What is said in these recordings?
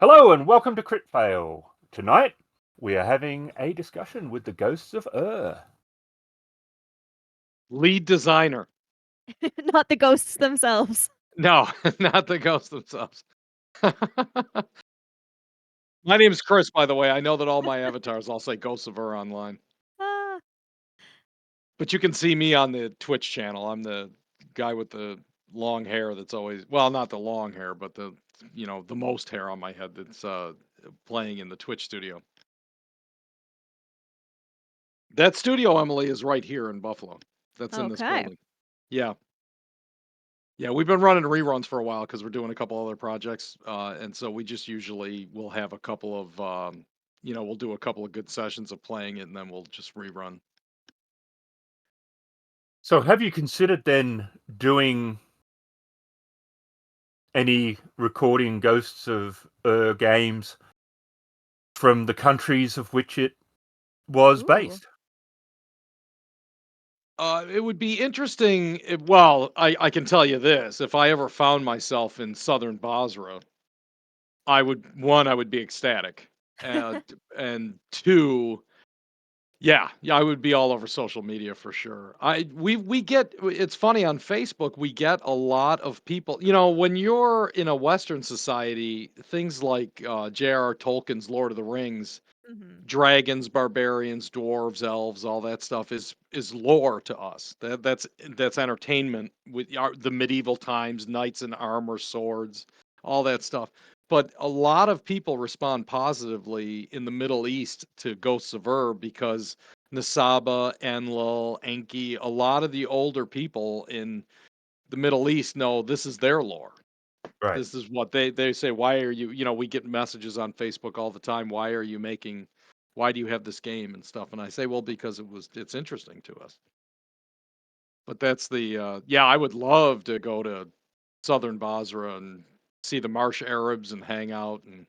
Hello and welcome to Kritfayle. Tonight we are having a discussion with the ghosts of Lead designer. Not the ghosts themselves. No, not the ghosts themselves. My name's Chris, by the way. I know that all my avatars all say Ghosts of Ur online. Ah, But you can see me on the Twitch channel. I'm the guy with the long hair that's always, well, not the long hair, but the most hair on my head that's playing in the Twitch studio. That studio, Emily, is right here in Buffalo. That's in this okay. building. Yeah. Yeah, we've been running reruns for a while because we're doing a couple other projects, and so we just usually will have a couple of, we'll do a couple of good sessions of playing it, and then we'll just rerun. So, have you considered then doing any recording Ghosts of games from the countries of which it was Ooh. based? It would be interesting. Well, I can tell you this: if I ever found myself in southern Basra, I would be ecstatic, and two, yeah, I would be all over social media for sure. We get it's funny on Facebook, we get a lot of people, when you're in a Western society, things like J.R.R. Tolkien's Lord of the Rings, Hmm. dragons, barbarians, dwarves, elves, all that stuff is lore to us. That's entertainment with the medieval times, knights in armor, swords, all that stuff. But a lot of people respond positively in the Middle East to Ghosts of Ur because Nasaba, Enlil, Enki, a lot of the older people in the Middle East know this is their lore. Right. This is what they say. Why are you, we get messages on Facebook all the time. Why do you have this game and stuff? And I say, well, because it's interesting to us. But that's yeah, I would love to go to southern Basra and see the marsh Arabs and hang out and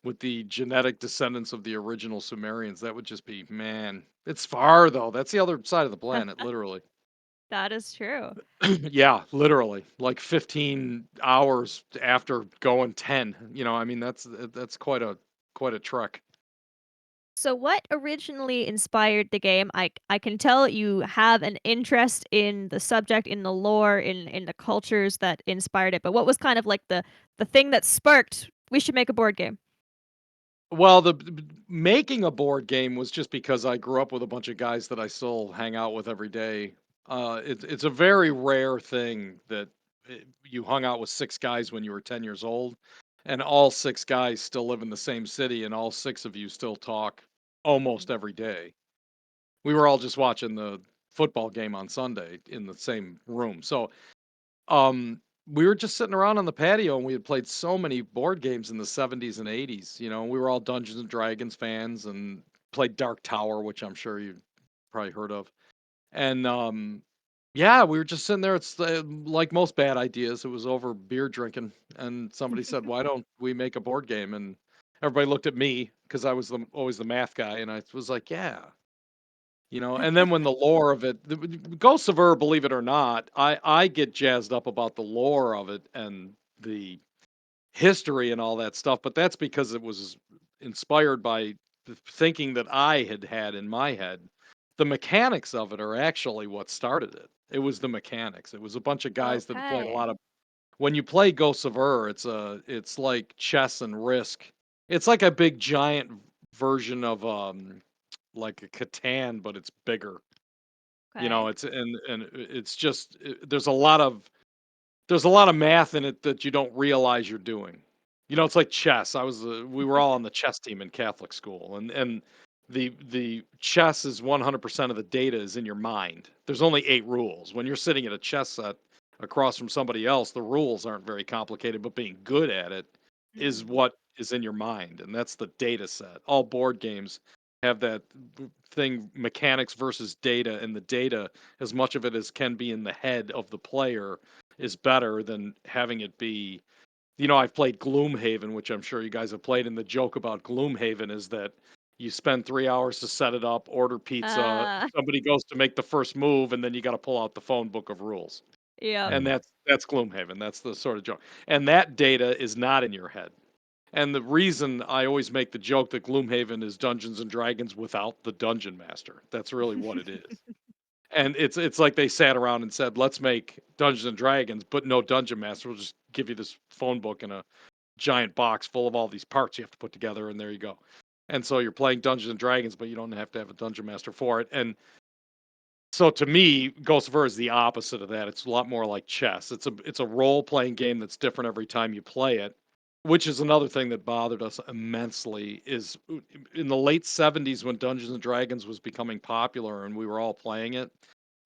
with the genetic descendants of the original Sumerians. That would just be, man, it's far though. That's the other side of the planet, literally. That is true. Yeah, literally. Like 15 hours after going 10. I mean that's quite a trek. So, what originally inspired the game? I can tell you have an interest in the subject, in the lore, in the cultures that inspired it. But what was kind of like the thing that sparked? We should make a board game. Well, making a board game was just because I grew up with a bunch of guys that I still hang out with every day. It's a very rare thing that you hung out with six guys when you were 10 years old, and all six guys still live in the same city, and all six of you still talk almost every day. We were all just watching the football game on Sunday in the same room. So, we were just sitting around on the patio and we had played so many board games in the 70s and 80s. We were all Dungeons and Dragons fans and played Dark Tower, which I'm sure you've probably heard of. And yeah, we were just sitting there. It's like most bad ideas, it was over beer drinking. And somebody said, "Why don't we make a board game?" And everybody looked at me because I was always the math guy. And I was like, "Yeah." And then when the lore of it, the Ghosts of Ur, believe it or not, I get jazzed up about the lore of it and the history and all that stuff, but that's because it was inspired by the thinking that I had in my head. The mechanics of it are actually what started it. It was the mechanics. It was a bunch of guys that had played a Okay. lot of. When you play Ghosts of Ur, it's like chess and Risk. It's like a big giant version of like a Catan, but it's bigger. Okay. It's and it's just there's a lot of math in it that you don't realize you're doing. It's like chess. We were all on the chess team in Catholic school, and the chess is 100% of the data is in your mind. There's only 8 rules. When you're sitting at a chess set across from somebody else, the rules aren't very complicated, but being good at it is Mm. what is in your mind, and that's the data set. All board games have that thing, mechanics versus data, and the data, as much of it as can be in the head of the player, is better than having it be. I've played Gloomhaven, which I'm sure you guys have played, and the joke about Gloomhaven is that you spend 3 hours to set it up, order pizza, Uh, somebody goes to make the first move, and then you got to pull out the phone book of rules. yep. And Mm. that's Gloomhaven. That's the sort of joke. And that data is not in your head. And the reason I always make the joke that Gloomhaven is Dungeons and Dragons without the dungeon master. That's really what it is. And it's like they sat around and said, "Let's make Dungeons and Dragons, but no dungeon master. We'll just give you this phone book and a giant box full of all these parts you have to put together, and there you go." And so you're playing Dungeons and Dragons, but you don't have to have a dungeon master for it. And so to me, Ghost of War is the opposite of that. It's a lot more like chess. It's a role playing game that's different every time you play it, which is another thing that bothered us immensely. Is in the late '70s when Dungeons and Dragons was becoming popular and we were all playing it.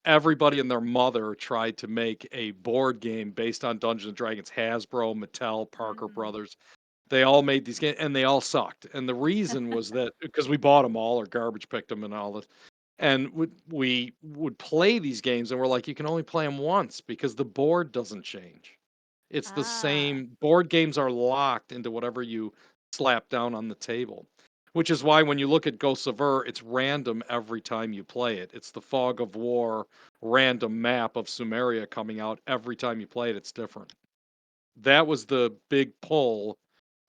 Everybody and their mother tried to make a board game based on Dungeons and Dragons. Hasbro, Mattel, Parker Mhm. Brothers. They all made these games and they all sucked. And the reason was that because we bought them all or garbage picked them and all this. And we would play these games and we're like, you can only play them once because the board doesn't change. It's the Ah. same. Board games are locked into whatever you slap down on the table, which is why when you look at Ghosts of Ur, it's random every time you play it. It's the Fog of War random map of Sumeria coming out every time you play it. It's different. That was the big pull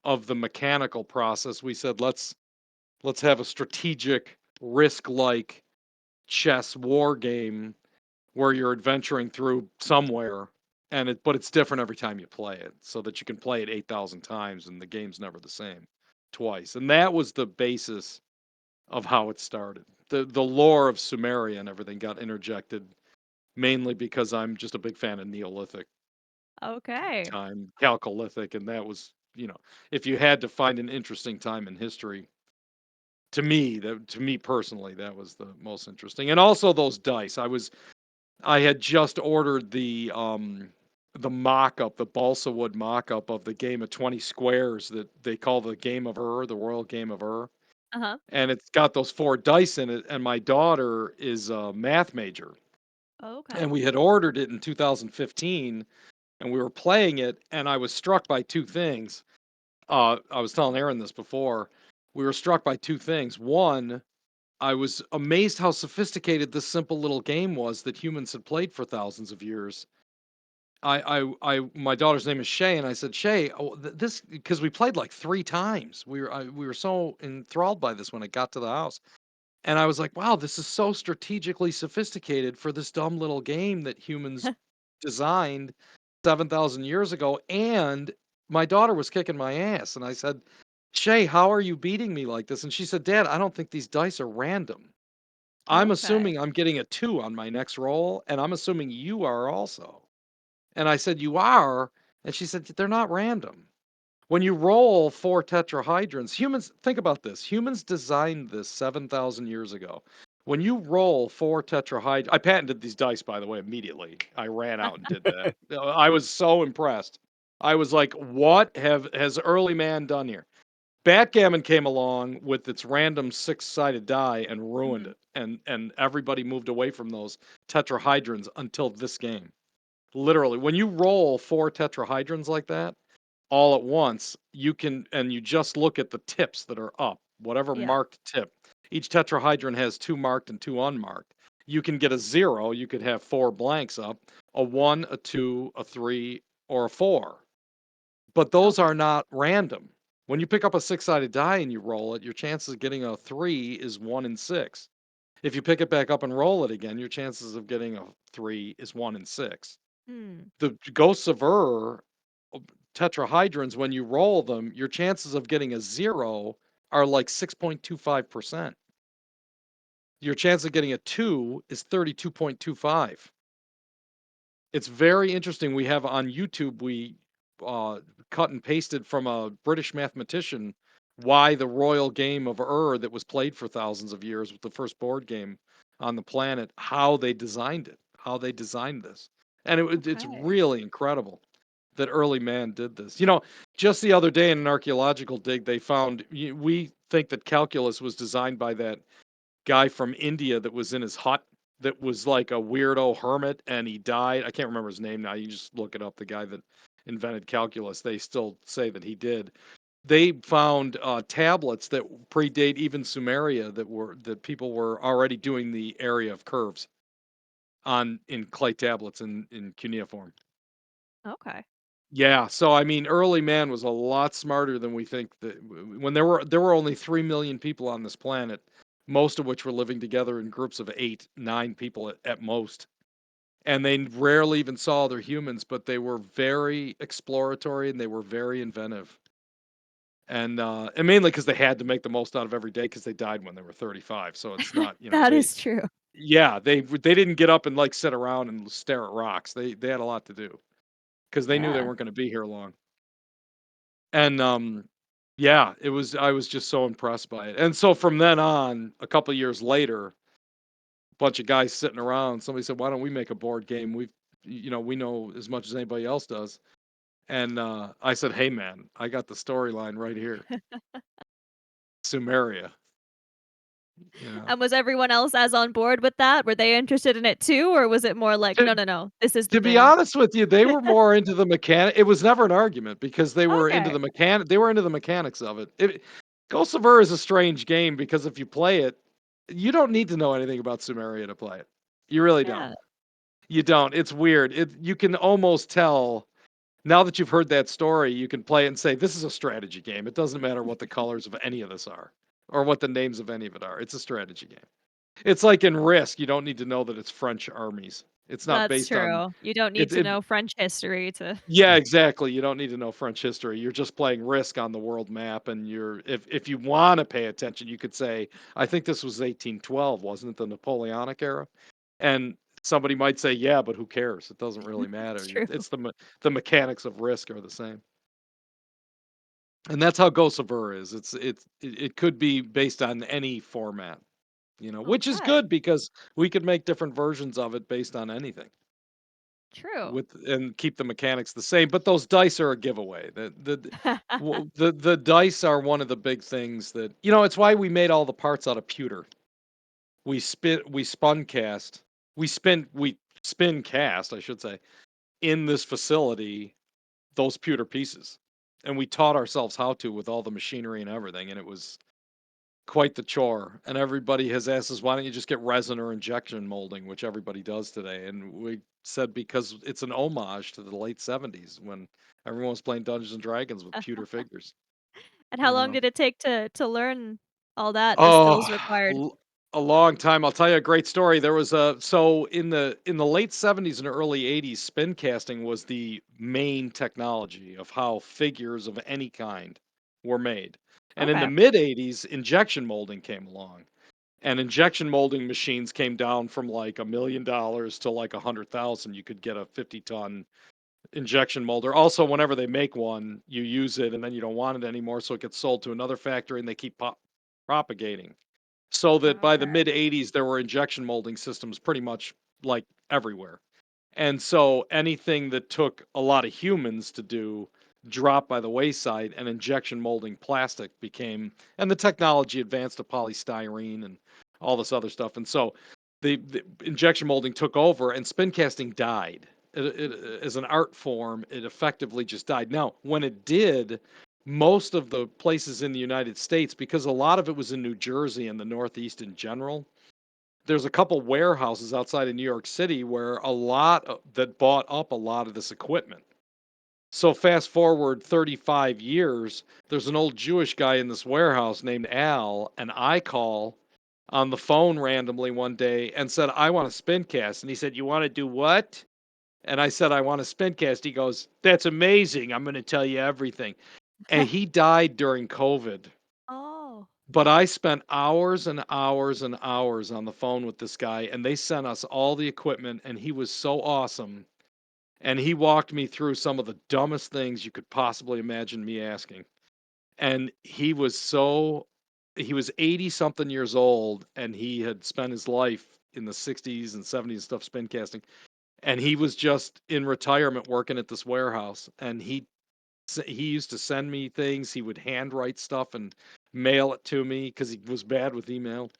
of the mechanical process. We said let's have a strategic risk like chess war game where you're adventuring through somewhere but it's different every time you play it so that you can play it 8,000 times and the game's never the same twice. And that was the basis of how it started. The lore of Sumeria and everything got interjected mainly because I'm just a big fan of Neolithic Okay. time, Chalcolithic, and that was, if you had to find an interesting time in history, to me personally, that was the most interesting. And also those dice. I had just ordered the mock-up, the balsa wood mock-up of the game of 20 squares that they call the Game of Ur, the Royal Game of Ur. Uh-huh. And it's got those 4 dice in it, and my daughter is a math major. And Okay. we had ordered it in 2015, and we were playing it, and I was struck by 2 things. I was telling Aaron this before. We were struck by 2 things. One, I was amazed how sophisticated this simple little game was that humans had played for thousands of years. My daughter's name is Shay, and I said, Shay, this because we played like 3 times. We were so enthralled by this when it got to the house, and I was like, wow, this is so strategically sophisticated for this dumb little game that humans designed 7,000 years ago. And my daughter was kicking my ass, and I said, Shay, how are you beating me like this? And she said, Dad, I don't think these dice are random. I'm Okay. assuming I'm getting a 2 on my next roll, and I'm assuming you are also. And I said, "You are?" And she said, "They're not random. When you roll 4 tetrahydrons, humans, think about this. Humans designed this 7,000 years ago. When you roll 4 tetrahydrons, I patented these dice, by the way, immediately. I ran out and did that. I was so impressed. I was like, what has early man done here? Backgammon came along with its random 6-sided die and ruined Mhm. it. And everybody moved away from those tetrahydrons until this game. Literally, when you roll 4 tetrahydrons like that all at once, you just look at the tips that are up, whatever Yeah. marked tip. Each tetrahydron has 2 marked and 2 unmarked. You can get a 0, you could have 4 blanks up, a 1, a 2, a 3, or a 4. But those Okay. are not random. When you pick up a 6-sided die and you roll it, your chances of getting a 3 is 1 in 6. If you pick it back up and roll it again, your chances of getting a 3 is 1 in 6. Hmm. The Ghosts of Ur tetrahydrons, when you roll them, your chances of getting a 0 are like 6.25%. Your chance of getting a 2 is 32.25. It's very interesting. We have on YouTube, we uh, cut and pasted from a British mathematician why the royal game of Ur that was played for thousands of years, with the first board game on the planet, how they designed it, how they designed this. And it's Okay. really incredible that early man did this. Just the other day in an archaeological dig, they found, we think that calculus was designed by that guy from India that was in his hut that was like a weirdo hermit and he died. I can't remember his name now. You just look it up. The guy that invented calculus, they still say that he did. They found tablets that predate even Sumeria that people were already doing the area of curves on in clay tablets in cuneiform. Okay. Yeah, so I mean, early man was a lot smarter than we think. That when there were only 3 million people on this planet, most of which were living together in groups of 8, 9 people at most, and they rarely even saw other humans, but they were very exploratory and they were very inventive, and mainly because they had to make the most out of every day because they died when they were 35. So it's not, That is true. yeah, they didn't get up and like sit around and stare at rocks. They had a lot to do because they knew they Yeah. weren't going to be here long. And yeah, I was just so impressed by it. And so from then on, a couple years later, a bunch of guys sitting around, somebody said, "Why don't we make a board game? We know as much as anybody else does." And I said, "Hey man, I got the storyline right here. Sumeria." Yeah. And was everyone else as on board with that? Were they interested in it too, or was it more like, "No, To no, no, this is the to be thing"? honest with you, they were more into the mechanic. It was never an argument because Okay. they were into the mechanics of it. Ghost of Ur is a strange game because if you play it, you don't need to know anything about Sumeria to play it. You really don't. Yeah. You don't. It's weird. You can almost tell now that you've heard that story, you can play it and say, this is a strategy game. It doesn't matter what the colors of any of this are or what the names of any of it are. It's a strategy game. It's like in Risk, you don't need to know that it's French armies. It's not That's based on true. You don't need it. to know French history to Yeah, exactly. You don't need to know French history. You're just playing Risk on the world map, and if you want to pay attention, you could say, I think this was 1812, wasn't it, the Napoleonic era? And somebody might say, yeah, but who cares? It doesn't really matter. It's true. It's the mechanics of Risk are the same, and that's how Ghost of Ur is. It could be based on any format, which is Okay. good because we could make different versions of it based on anything True. with and keep the mechanics the same. But those dice are a giveaway. The dice are one of the big things that it's why we made all the parts out of pewter. We spun cast, we spin cast, I should say, in this facility those pewter pieces, and we taught ourselves how to with all the machinery and everything, and it was quite the chore. And everybody has asked us, why don't you just get resin or injection molding, which everybody does today? And we said because it's an homage to the late '70s when everyone was playing Dungeons and Dragons with pewter figures. And how You long know, did it take to learn all that, the oh, skills required? a long time. I'll tell you a great story. There was a so in the late '70s and early '80s, spin casting was the main technology of how figures of any kind were made. And in the Okay. mid '80s, injection molding came along. And injection molding machines came down from like $1 million to like 100,000. You could get a 50-ton injection molder. Also, whenever they make one, you use it and then you don't want it anymore, so it gets sold to another factory and they keep propagating. So that by the Okay. mid '80s, there were injection molding systems pretty much like everywhere. And so anything that took a lot of humans to do dropped by the wayside, and injection molding plastic became, and the technology advanced to polystyrene and all this other stuff. And so the injection molding took over, and spin casting died. As an art form, it effectively just died. Now, when it did, most of the places in the United States, because a lot of it was in New Jersey and the Northeast in general, there's a couple warehouses outside of New York City where that bought up a lot of this equipment. So fast forward 35 years, there's an old Jewish guy in this warehouse named Al, and I call on the phone randomly one day and said, I want to spin cast. And he said, you want to do what? And I said, I want to spin cast. He goes, that's amazing. I'm going to tell you everything. And he died during COVID. Oh. But I spent hours and hours and hours on the phone with this guy, and they sent us all the equipment, and he was so awesome. And he walked me through some of the dumbest things you could possibly imagine me asking. And he was 80 something years old, and he had spent his life in the 60s and 70s and stuff spin casting. And he was just in retirement working at this warehouse. And he used to send me things. He would handwrite stuff and mail it to me because he was bad with email.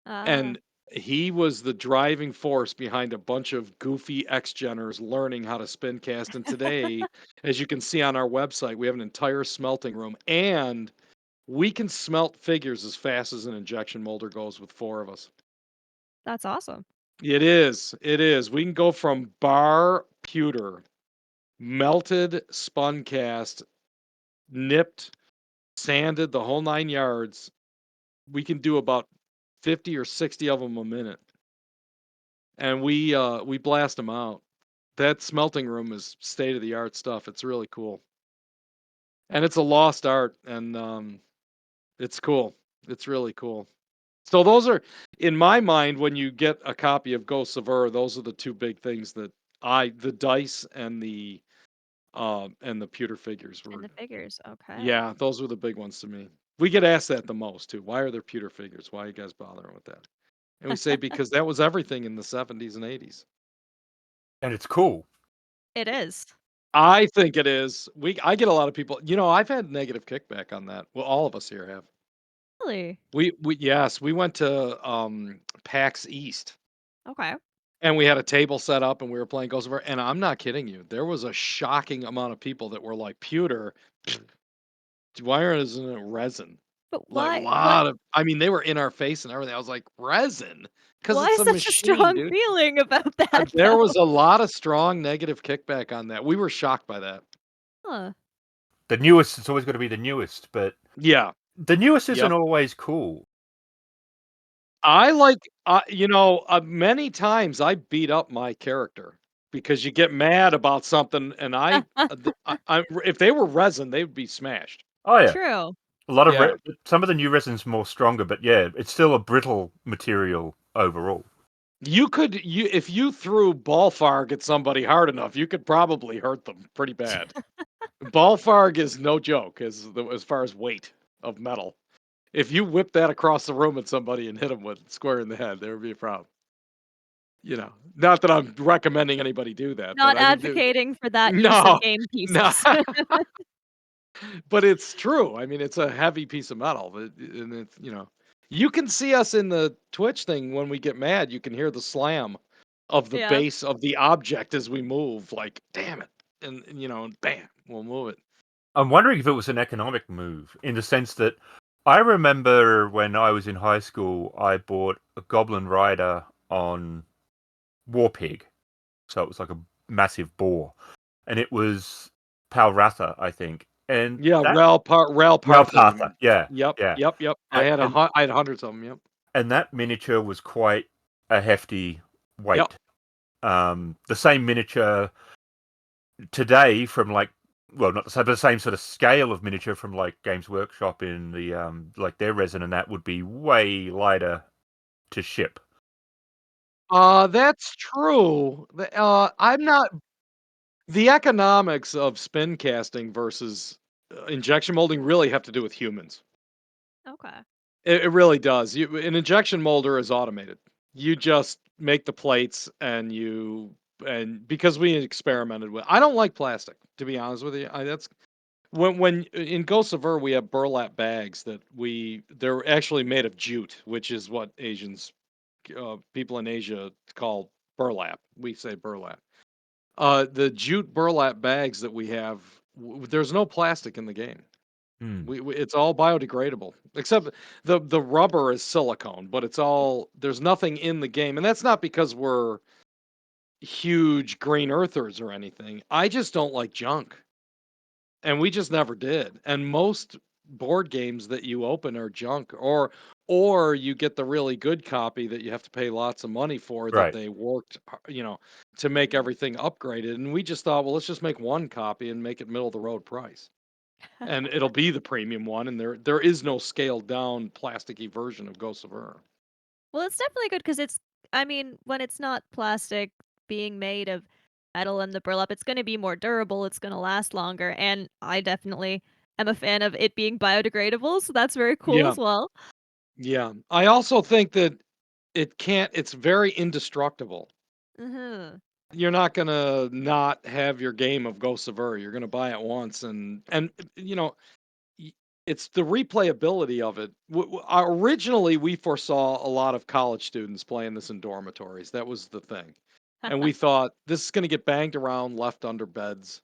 Ah, And he was the driving force behind a bunch of goofy ex-geners learning how to spin cast. And today, as you can see on our website, we have an entire smelting room, and we can smelt figures as fast as an injection molder goes with 4 of us. that's awesome. It is. It is. We can go from bar pewter melted, spun cast, nipped, sanded, the whole 9 yards. We can do about 50 or 60 of them a minute, and we blast them out. That smelting room is state of the art stuff. It's really cool, and it's a lost art, and it's cool. It's really cool. So those are, in my mind, when you get a copy of Ghosts of Ur, those are the two big things that the dice and the pewter figures And were. the figures, okay. Yeah, those were the big ones to me. We get asked that the most too. Why are there pewter figures? Why are you guys bothering with that? And we say because that was everything in the 70s and 80s. And it's cool. It is. I think it is. I get a lot of people, I've had negative kickback on that. Well, all of us here have. Really? We went to PAX East Okay. and we had a table set up and we were playing Ghost of War, and I'm not kidding you. There was a shocking amount of people that were like, pewter, why isn't it resin? But Like a why lot of, I mean, they were in our face and everything. I was like, resin? Because it's is a such a machine, strong dude. feeling about that, There was though? a lot of strong negative kickback on that. We were shocked by that. Huh. The newest is always going to be the newest, but Yeah. the newest isn't Yep. always cool. I like, many times I beat up my character because you get mad about something, and if they were resin, they would be smashed. Oh yeah, True. a lot of Yeah. some of the new resin's more stronger, but yeah, it's still a brittle material overall. If you threw Ballfarg at somebody hard enough, you could probably hurt them pretty bad. Ballfarg is no joke as far as weight of metal. If you whip that across the room at somebody and hit them with square in the head, there would be a problem. Not that I'm recommending anybody do that, but Not I mean, dude, advocating for that use of no, game no, pieces. but it's true. I mean, it's a heavy piece of metal, and you can see us in the Twitch thing when we get mad. You can hear the slam of the Yep. base of the object as we move. Like, damn it, and bam, we'll move it. I'm wondering if it was an economic move in the sense that I remember when I was in high school, I bought a Goblin Rider on Warpig, so it was like a massive boar, and it was Palratha, I think, and Yeah, that Rail Partha. Palratha, yeah, Yep, yeah, yep, yep. and, and I had hundreds of them. Yep, and that miniature was quite a hefty yep. weight. The same miniature today from like, well, not the same, but the same sort of scale of miniature from like Games Workshop in the like their resin, and that would be way lighter to ship. That's true. I'm not the economics of spin casting versus injection molding really have to do with humans. Okay. It really does. An injection molder is automated. You just make the plates and because we experimented with. I don't like plastic, to be honest with you. That's when in Ghosts of Ur we have burlap bags they're actually made of jute, which is what people in Asia call burlap. We say burlap. The jute burlap bags that we have, there's no plastic in the game. Hmm. It's all biodegradable, except the rubber is silicone, but there's nothing in the game, and that's not because we're huge green earthers or anything. I just don't like junk, and we just never did. And most board games that you open are junk, or you get the really good copy that you have to pay lots of money for that Right. they worked, to make everything upgraded. And we just thought, well, let's just make one copy and make it middle of the road price, and it'll be the premium one. And there is no scaled down plasticky version of Ghost of Ur. Well, it's definitely good because I mean, when it's not plastic being made of metal and the burlap, it's gonna be more durable, it's gonna last longer, and I definitely am a fan of it being biodegradable, so that's very cool Yeah, as well. yeah. I also think that it's very indestructible. Mhm. You're not gonna not have your game of Ghosts of Ur. You're gonna buy it once, and y- it's the replayability of it. Originally, we foresaw a lot of college students playing this in dormitories. That was the thing, and we thought this is gonna get banged around, left under beds.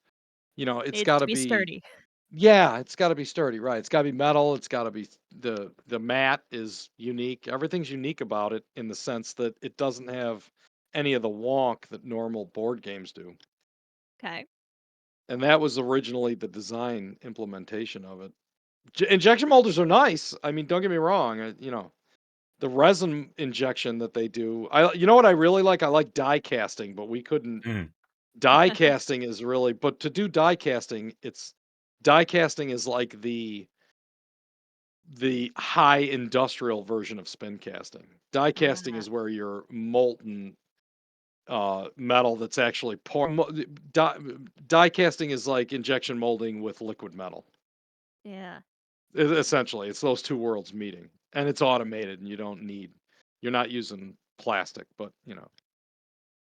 It's Needs got to to be be. sturdy. Yeah, it's got to be sturdy, right? It's got to be metal. It's got to be the mat is unique. Everything's unique about it in the sense that it doesn't have any of the wonk that normal board games do. Okay. and that was originally the design implementation of it. Injection molders are nice. I mean, don't get me wrong. The resin injection that they do. You know what I really like? I like die casting, but we couldn't. Mm. Die casting is really, but to do die casting is like the high industrial version of spin casting. Die casting Ah, is where your molten metal that's actually die casting is like injection molding with liquid metal. yeah. Essentially, it's those two worlds meeting, and it's automated, and you're not using plastic, but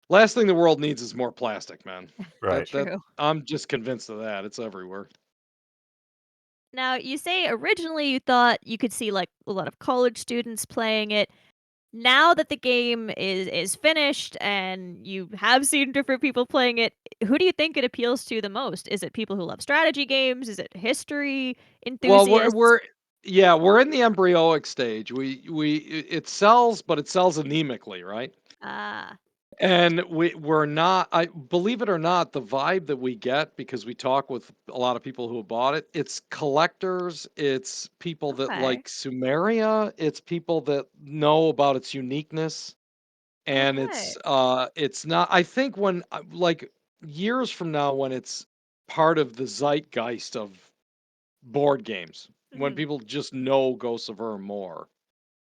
last thing the world needs is more plastic, man. Right. That True. I'm just convinced of that. It's everywhere. Now, you say originally you thought you could see like a lot of college students playing it. Now that the game is finished and you have seen different people playing it, who do you think it appeals to the most? Is it people who love strategy games? Is it history Well, enthusiasts? we're in the embryonic stage. It sells, but it sells anemically, right? Ah, And we're not. I believe it or not, the vibe that we get because we talk with a lot of people who have bought it. It's collectors. It's people that okay. like Sumeria. It's people that know about its uniqueness. And Okay. it's not. I think when like years from now, when it's part of the zeitgeist of board games, when Mhm. people just know Ghosts of Urm more,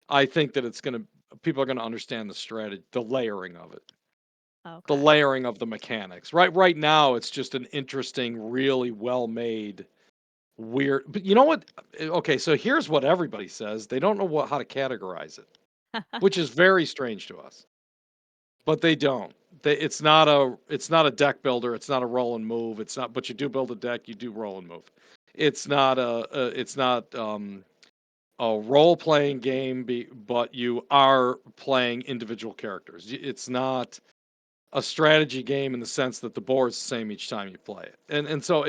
I think that people are gonna understand the strategy, the layering of it, the Okay. layering of the mechanics. Right now, it's just an interesting, really well made, weird. But you know what? Okay, so here's what everybody says: they don't know how to categorize it, which is very strange to us. But they don't. It's not a deck builder. It's not a roll and move. It's not. But you do build a deck. You do roll and move. It's not a role playing game. But you are playing individual characters. It's not a strategy game in the sense that the board's the same each time you play it. And so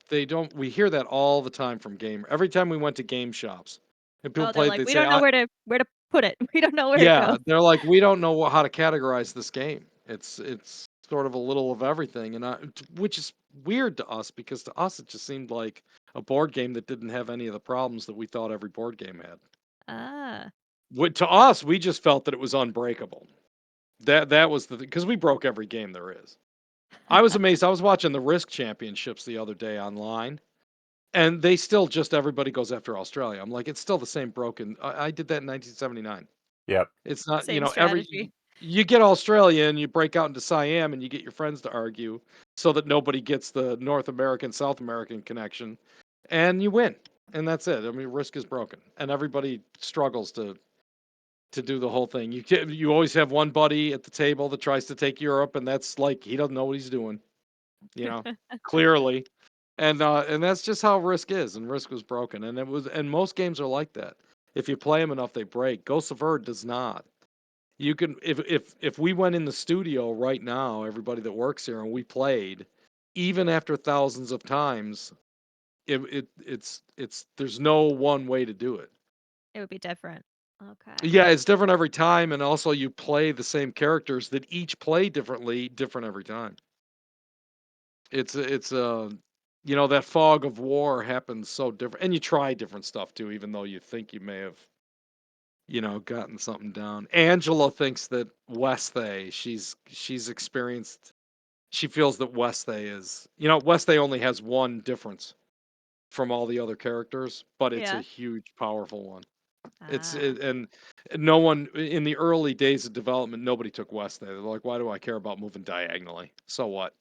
they don't. We hear that all the time from gamer. Every time we went to game shops and people Oh, they're played, like, they'd we say, don't know where to put it. We don't know where it yeah, goes. they're like, we don't know how to categorize this game. It's sort of a little of everything, which is weird to us because to us it just seemed like a board game that didn't have any of the problems that we thought every board game had. Ah. To us, we just felt that it was unbreakable. That was the because we broke every game there is. I was amazed. I was watching the Risk Championships the other day online, and they still just everybody goes after Australia. I'm like, it's still the same broken. I did that in 1979. Yep. It's not, Same every strategy. you get Australia and you break out into Siam and you get your friends to argue so that nobody gets the North American South American connection and you win. And that's it. I mean, Risk is broken and everybody struggles to do the whole thing. You always have one buddy at the table that tries to take Europe and that's like he doesn't know what he's doing, you know, clearly. And that's just how Risk is, and Risk was broken, and most games are like that. If you play them enough, they break. Ghost of Erd does not. You can if we went in the studio right now, everybody that works here, and we played, even after thousands of times, it's there's no one way to do it. It would be different. Okay. Yeah, it's different every time, and also you play the same characters that each play differently, different every time. It's that fog of war happens so different, and you try different stuff too, even though you think you may have gotten something down. Angela thinks that Westhay, she's experienced. She feels that Westhay is, Westhay only has one difference from all the other characters, but it's a Yeah. huge, powerful one. Ah. And no one in the early days of development, nobody took Westhay. They're like, why do I care about moving diagonally? So what?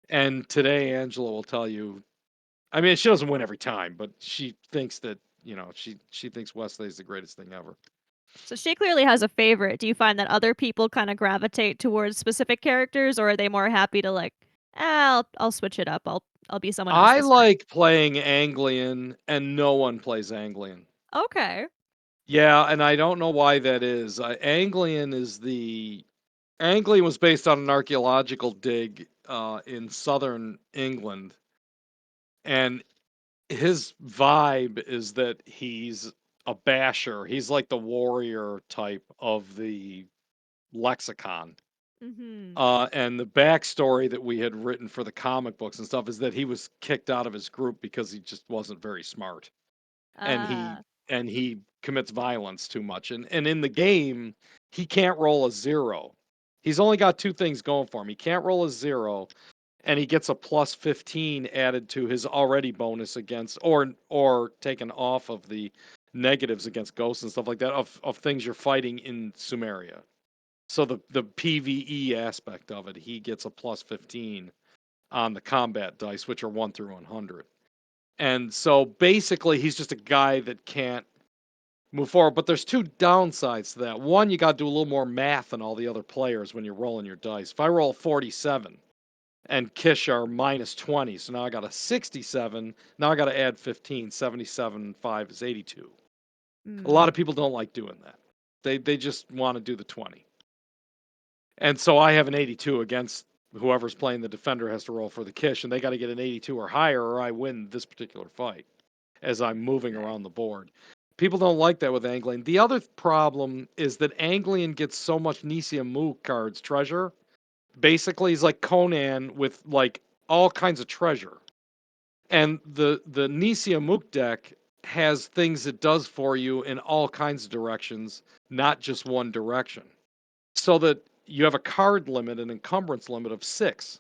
And today, Angela will tell you. I mean, she doesn't win every time, but she thinks that she thinks Westhay is the greatest thing ever. So she clearly has a favorite. Do you find that other people kind of gravitate towards specific characters, or are they more happy to like, I'll switch it up. I'll be someone else I this time. like playing Anglian, and no one plays Anglian. Okay. Yeah, and I don't know why that is. Anglian was based on an archaeological dig in southern England, and his vibe is that he's a basher. He's like the warrior type of the lexicon. Mhm. And the backstory that we had written for the comic books and stuff is that he was kicked out of his group because he just wasn't very smart, and he Ah. and he commits violence too much. And in the game, he can't roll a 0. He's only got 2 things going for him. He can't roll a 0, and he gets a plus 15 added to his already bonus against, or taken off of the negatives against ghosts and stuff like that, of things you're fighting in Sumeria. So the PvE aspect of it, he gets a plus 15 on the combat dice, which are 1 through 100. And so basically, he's just a guy that can't move forward. But there's 2 downsides to that. One, you got to do a little more math than all the other players when you're rolling your dice. If I roll 47 and Kish are minus 20, so now I got a 67. Now I got to add 15. 77 5 is 82. A lot of Mm. people don't like doing that. They just want to do the 20. And so I have an 82 against whoever's playing the defender has to roll for the Kish, and they got to get an 82 or higher, or I win this particular fight as I'm moving Okay. around the board. People don't like that with Anglian. The other problem is that Anglian gets so much Nisia Mu cards treasure. Basically, he's like Conan with like all kinds of treasure. And the Nisia Mook deck has things it does for you in all kinds of directions, not just one direction. So that you have a card limit, an encumbrance limit of 6.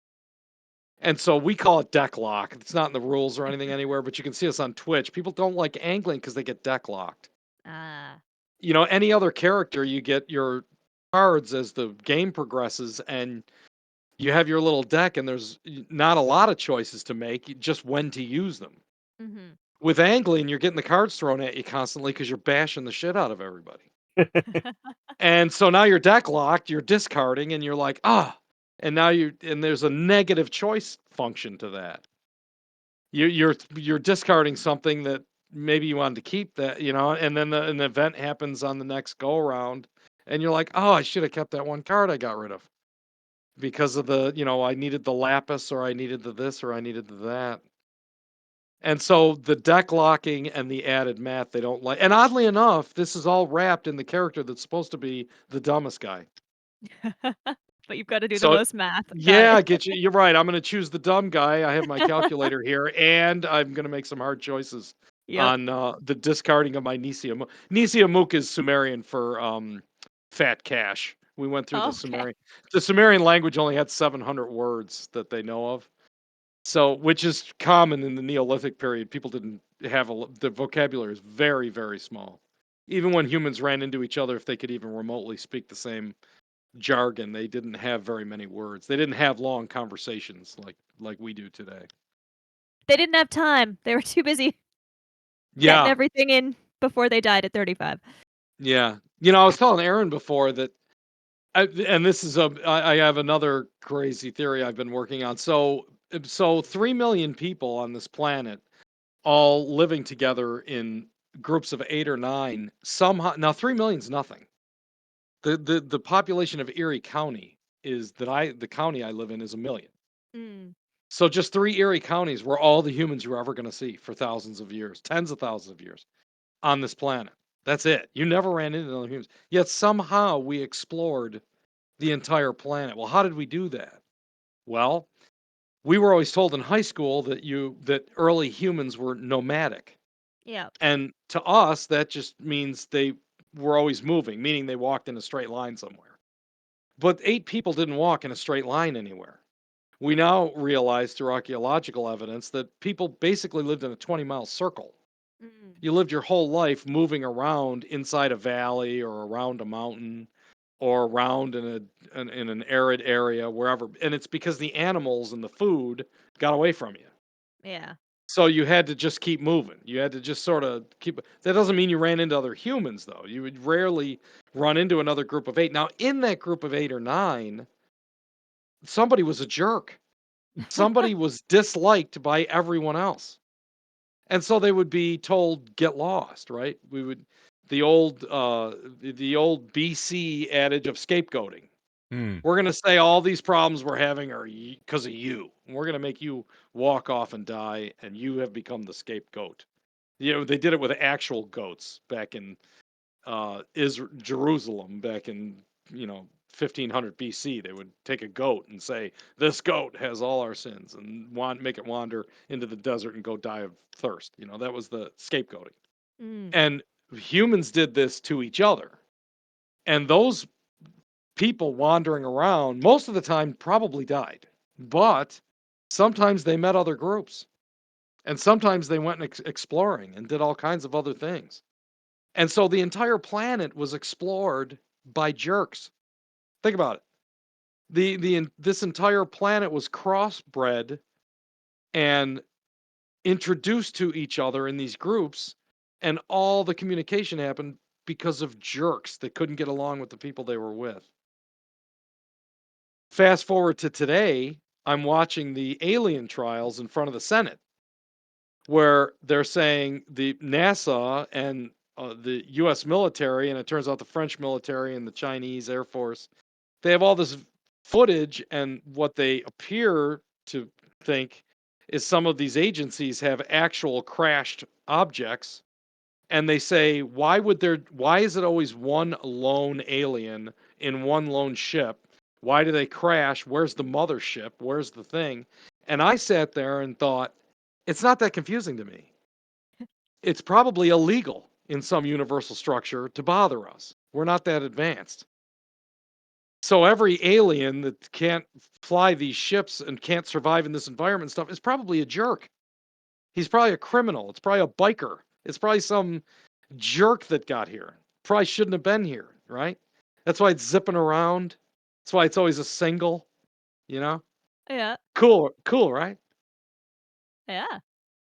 And so we call it deck lock. It's not in the rules or anything anywhere, but you can see us on Twitch. People don't like angling because they get deck locked. Ah. You know, any other character, you get your cards as the game progresses, and you have your little deck, and there's not a lot of choices to make, just when to use them. Mhm. With angling, you're getting the cards thrown at you constantly because you're bashing the shit out of everybody. And so now you're deck locked, you're discarding, and you're like, ah. And now and there's a negative choice function to that. You're discarding something that maybe you wanted to keep, that, and then an event happens on the next go around, and you're like, oh, I should have kept that one card I got rid of because of I needed the lapis, or I needed the this, or I needed the that. And so the deck locking and the added math they don't like. And oddly enough, this is all wrapped in the character that's supposed to be the dumbest guy. But you've gotta do the So most math. Got yeah, it. I get you. You're right. I'm going to choose the dumb guy. I have my calculator here, and I'm going to make some hard choices Yep. on the discarding of my Nisia. Nisia Mook is Sumerian for fat cash. We went through the Okay. Sumerian. The Sumerian language only had 700 words that they know of. So, which is common in the Neolithic period. People didn't have the vocabulary is very, very small. Even when humans ran into each other, if they could even remotely speak the same jargon, they didn't have very many words. They didn't have long conversations like we do today. They didn't have time. They were too busy getting Yeah, everything in before they died at 35. yeah. I was telling Aaron before that, and this is I have another crazy theory I've been working on. So 3 million people on this planet, all living together in groups of 8 or 9. Somehow, now 3 million is nothing. The population of Erie County is the county I live in is 1 million. Mm. So just 3 Erie counties were all the humans you're ever going to see for thousands of years, tens of thousands of years on this planet. That's it. You never ran into other humans. Yet somehow we explored the entire planet. Well, how did we do that? Well, we were always told in high school that early humans were nomadic. Yep. And to us, that just means they were always moving, meaning they walked in a straight line somewhere. But 8 people didn't walk in a straight line anywhere. We now realize through archaeological evidence that people basically lived in a 20-mile circle. Mm. You lived your whole life moving around inside a valley or around a mountain or around in an arid area, wherever. And it's because the animals and the food got away from you. Yeah. So you had to just keep moving. You had to just sort of keep. That doesn't mean you ran into other humans, though. You would rarely run into another group of 8. Now, in that group of 8 or 9, somebody was a jerk. Somebody was disliked by everyone else. And so they would be told, get lost, right? We would the old BC adage of scapegoating. Hmm. We're going to say all these problems we're having are because of you. And we're going to make you walk off and die, and you have become the scapegoat. They did it with actual goats back in Jerusalem back in, 1500 BC. They would take a goat and say, "This goat has all our sins," and make it wander into the desert and go die of thirst. That was the scapegoating. Mm. And humans did this to each other. And those people wandering around most of the time probably died. But sometimes they met other groups. And sometimes they went exploring and did all kinds of other things. And so the entire planet was explored by jerks. Think about it. This entire planet was crossbred and introduced to each other in these groups, and all the communication happened because of jerks that couldn't get along with the people they were with. Fast forward to today, I'm watching the alien trials in front of the Senate, where they're saying the NASA and the US military, and it turns out the French military and the Chinese Air Force, they have all this footage, and what they appear to think is some of these agencies have actual crashed objects, and they say, why is it always one lone alien in one lone ship? Why do they crash? Where's the mothership? Where's the thing? And I sat there and thought, it's not that confusing to me. It's probably illegal in some universal structure to bother us. We're not that advanced. So every alien that can't fly these ships and can't survive in this environment and stuff is probably a jerk. He's probably a criminal. It's probably a biker. It's probably some jerk that got here. Probably shouldn't have been here, right? That's why it's zipping around. That's why it's always a single, you know? Yeah. Cool, right? Yeah.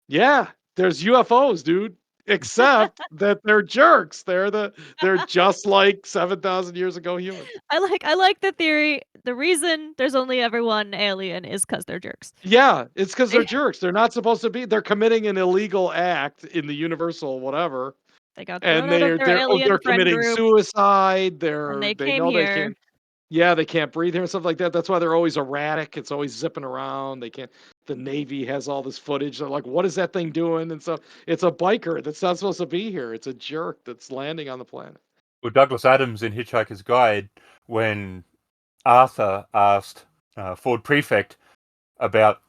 Yeah, there's UFOs, dude. Except that they're jerks. They're just like 7,000 years ago humans. I like the theory. The reason there's only ever one alien is because 'cause they're jerks. Yeah, it's because they're jerks. They're not supposed to be. They're committing an illegal act in the universal whatever, They got thrown and out of their they're alien friend committing group, suicide. and they They came know they here. can't. Yeah, they can't breathe here and stuff like that. That's why they're always erratic. It's always zipping around. They can't. The Navy has all this footage. They're like, "What is that thing doing?" And so it's a biker that's not supposed to be here. It's a jerk that's landing on the planet. Well, Douglas Adams in Hitchhiker's Guide, when Arthur asked Ford Prefect about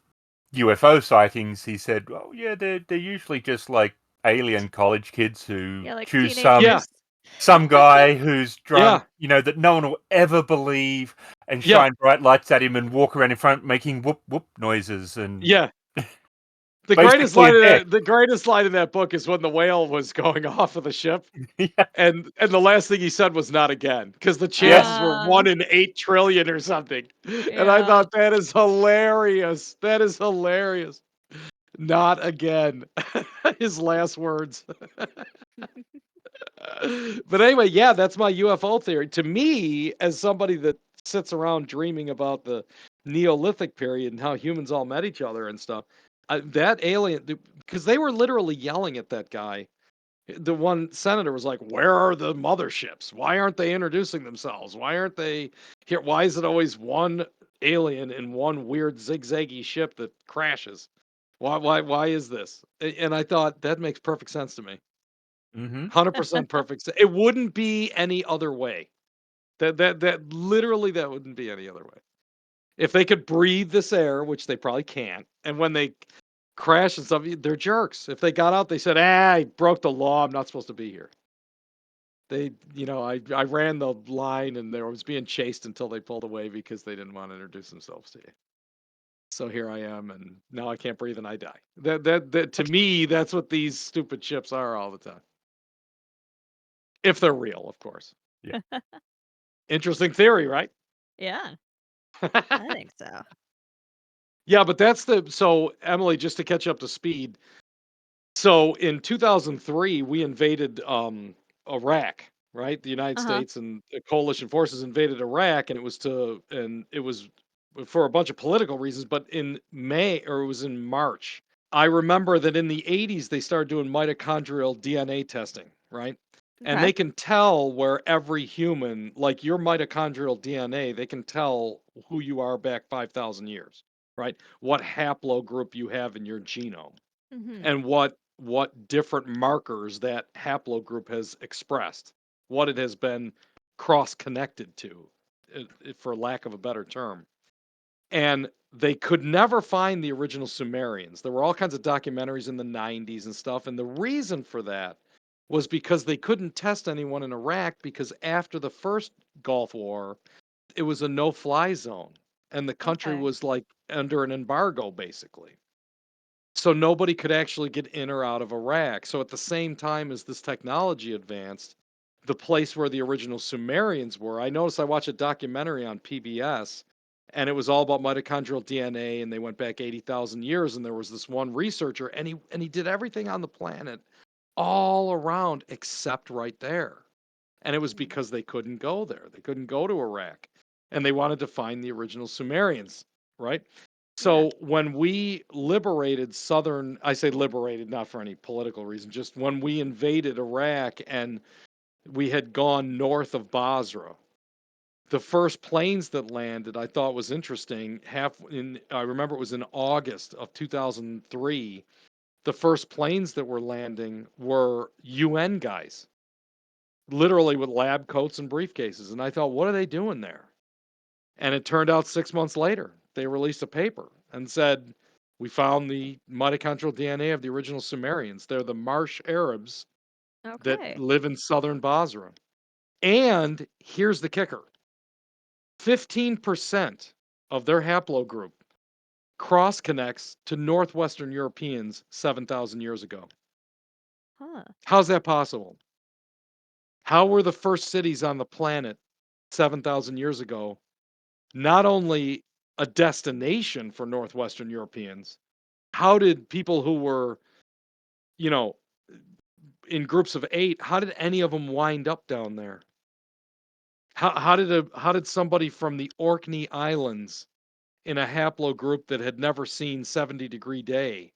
UFO sightings, he said, "Well, yeah, they're usually just like alien college kids who Yeah, like choose Yeah, teenagers. some guy who's yeah, drunk, that no one will ever believe, and yeah, shine bright lights at him and walk around in front making whoop whoop noises and yeah. basically a dick." The greatest line in that book is when the whale was going off of the ship, Yeah, and the last thing he said was "not again" because the yeah. chances were 1 in 8 trillion or something. And I Yeah. thought that is hilarious. That is hilarious. Not again. His last words. But anyway, yeah, that's my UFO theory. To me, as somebody that sits around dreaming about the Neolithic period and how humans all met each other and stuff, that alien, because they were literally yelling at that guy. The one senator was like, "Where are the motherships? Why aren't they introducing themselves? Why aren't they here? Why is it always one alien in one weird zigzaggy ship that crashes? Why is this?" And I thought that makes perfect sense to me. Mm-hmm. 100% perfect. It wouldn't be any other way. That literally that wouldn't be any other way. If they could breathe this air, which they probably can't, and when they crash and stuff, they're jerks. If they got out, they said, I broke the law. I'm not supposed to be here." I ran the line and they was being chased until they pulled away because they didn't want to introduce themselves to you. So here I am, and now I can't breathe and I die. That to me, that's what these stupid chips are all the time. If they're real, of course. Yeah. Interesting theory, right? Yeah, I think so. Yeah, but so Emily, just to catch up to speed. So in 2003, we invaded Iraq, right? The United Uh-huh. States and the coalition forces invaded Iraq, and it was for a bunch of political reasons. But in May, or it was in March, I remember that in the 80s they started doing mitochondrial DNA testing, right? And Okay. they can tell where every human, like your mitochondrial DNA, they can tell who you are back 5,000 years, right? What haplogroup you have in your genome Mhm. and what different markers that haplogroup has expressed, what it has been cross connected to. for lack of a better term. And they could never find the original Sumerians. There were all kinds of documentaries in the 90s and stuff. And the reason for that was because they couldn't test anyone in Iraq because after the first Gulf War, it was a no-fly zone. And the country Okay. was like under an embargo, basically. So nobody could actually get in or out of Iraq. So at the same time as this technology advanced, the place where the original Sumerians were, I noticed I watched a documentary on PBS and it was all about mitochondrial DNA and they went back 80,000 years and there was this one researcher and he did everything on the planet all around except right there. And it was Mm. because they couldn't go there. They couldn't go to Iraq. And they wanted to find the original Sumerians, right? Yeah. So when we liberated southern, I say liberated not for any political reason, just when we invaded Iraq and we had gone north of Basra, the first planes that landed I thought was interesting. I remember it was in August of 2003. The first planes that were landing were UN guys, literally with lab coats and briefcases. And I thought, what are they doing there? And it turned out 6 months later, they released a paper and said, we found the mitochondrial DNA of the original Sumerians. They're the Marsh Arabs that Okay. live in southern Basra. And here's the kicker 15% of their haplogroup cross connects to Northwestern Europeans 7,000 years ago. Huh. How's that possible? How were the first cities on the planet 7,000 years ago not only a destination for Northwestern Europeans? How did people who were, you know, in groups of 8, how did any of them wind up down there? How did somebody from the Orkney Islands in a haplogroup that had never seen 70-degree day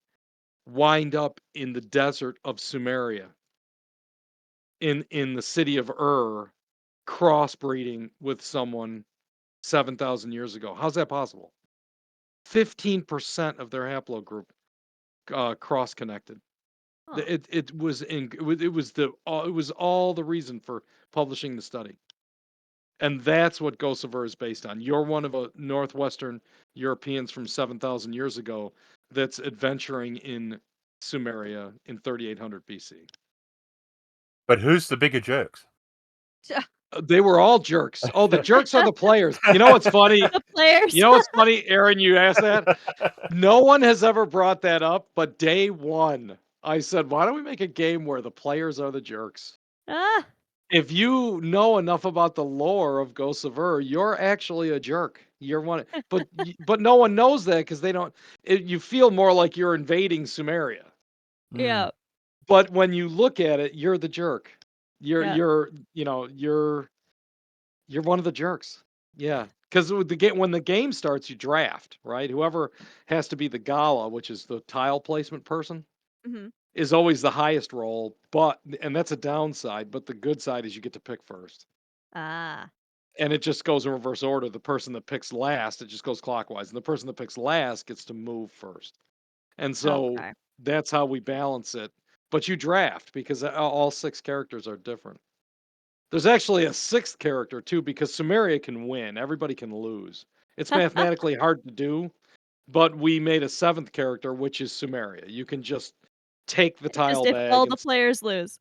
wind up in the desert of Sumeria in the city of Ur crossbreeding with someone 7,000 years ago? How's that possible? 15% of their haplogroup cross connected. Huh. It was all the reason for publishing the study. And that's what Kosovo is based on. You're one of a Northwestern Europeans from 7,000 years ago that's adventuring in Sumeria in 3800 BC. But who's the bigger jerks? They were all jerks. Oh, the jerks are the players. You know what's funny? The players. You know what's funny, Aaron? You asked that. No one has ever brought that up, but day one, I said, why don't we make a game where the players are the jerks? Ah. If you know enough about the lore of Ghosts of Ur, you're actually a jerk. You're one, but no one knows that because they don't. You feel more like you're invading Sumeria, Yeah. but when you look at it, you're the jerk. You're Yeah. you're you know you're one of the jerks. Yeah, because when the game starts, you draft, right? Whoever has to be the gala, which is the tile placement person, Mhm. is always the highest roll, and that's a downside, but the good side is you get to pick first. Ah. And it just goes in reverse order. The person that picks last, it just goes clockwise. And the person that picks last gets to move first. And so Okay. that's how we balance it. But you draft because all 6 characters are different. There's actually a 6th character too because Sumeria can win. Everybody can lose. It's mathematically hard to do, but we made a 7th character, which is Sumeria. You can just take the It's just tile if bag all and the players lose.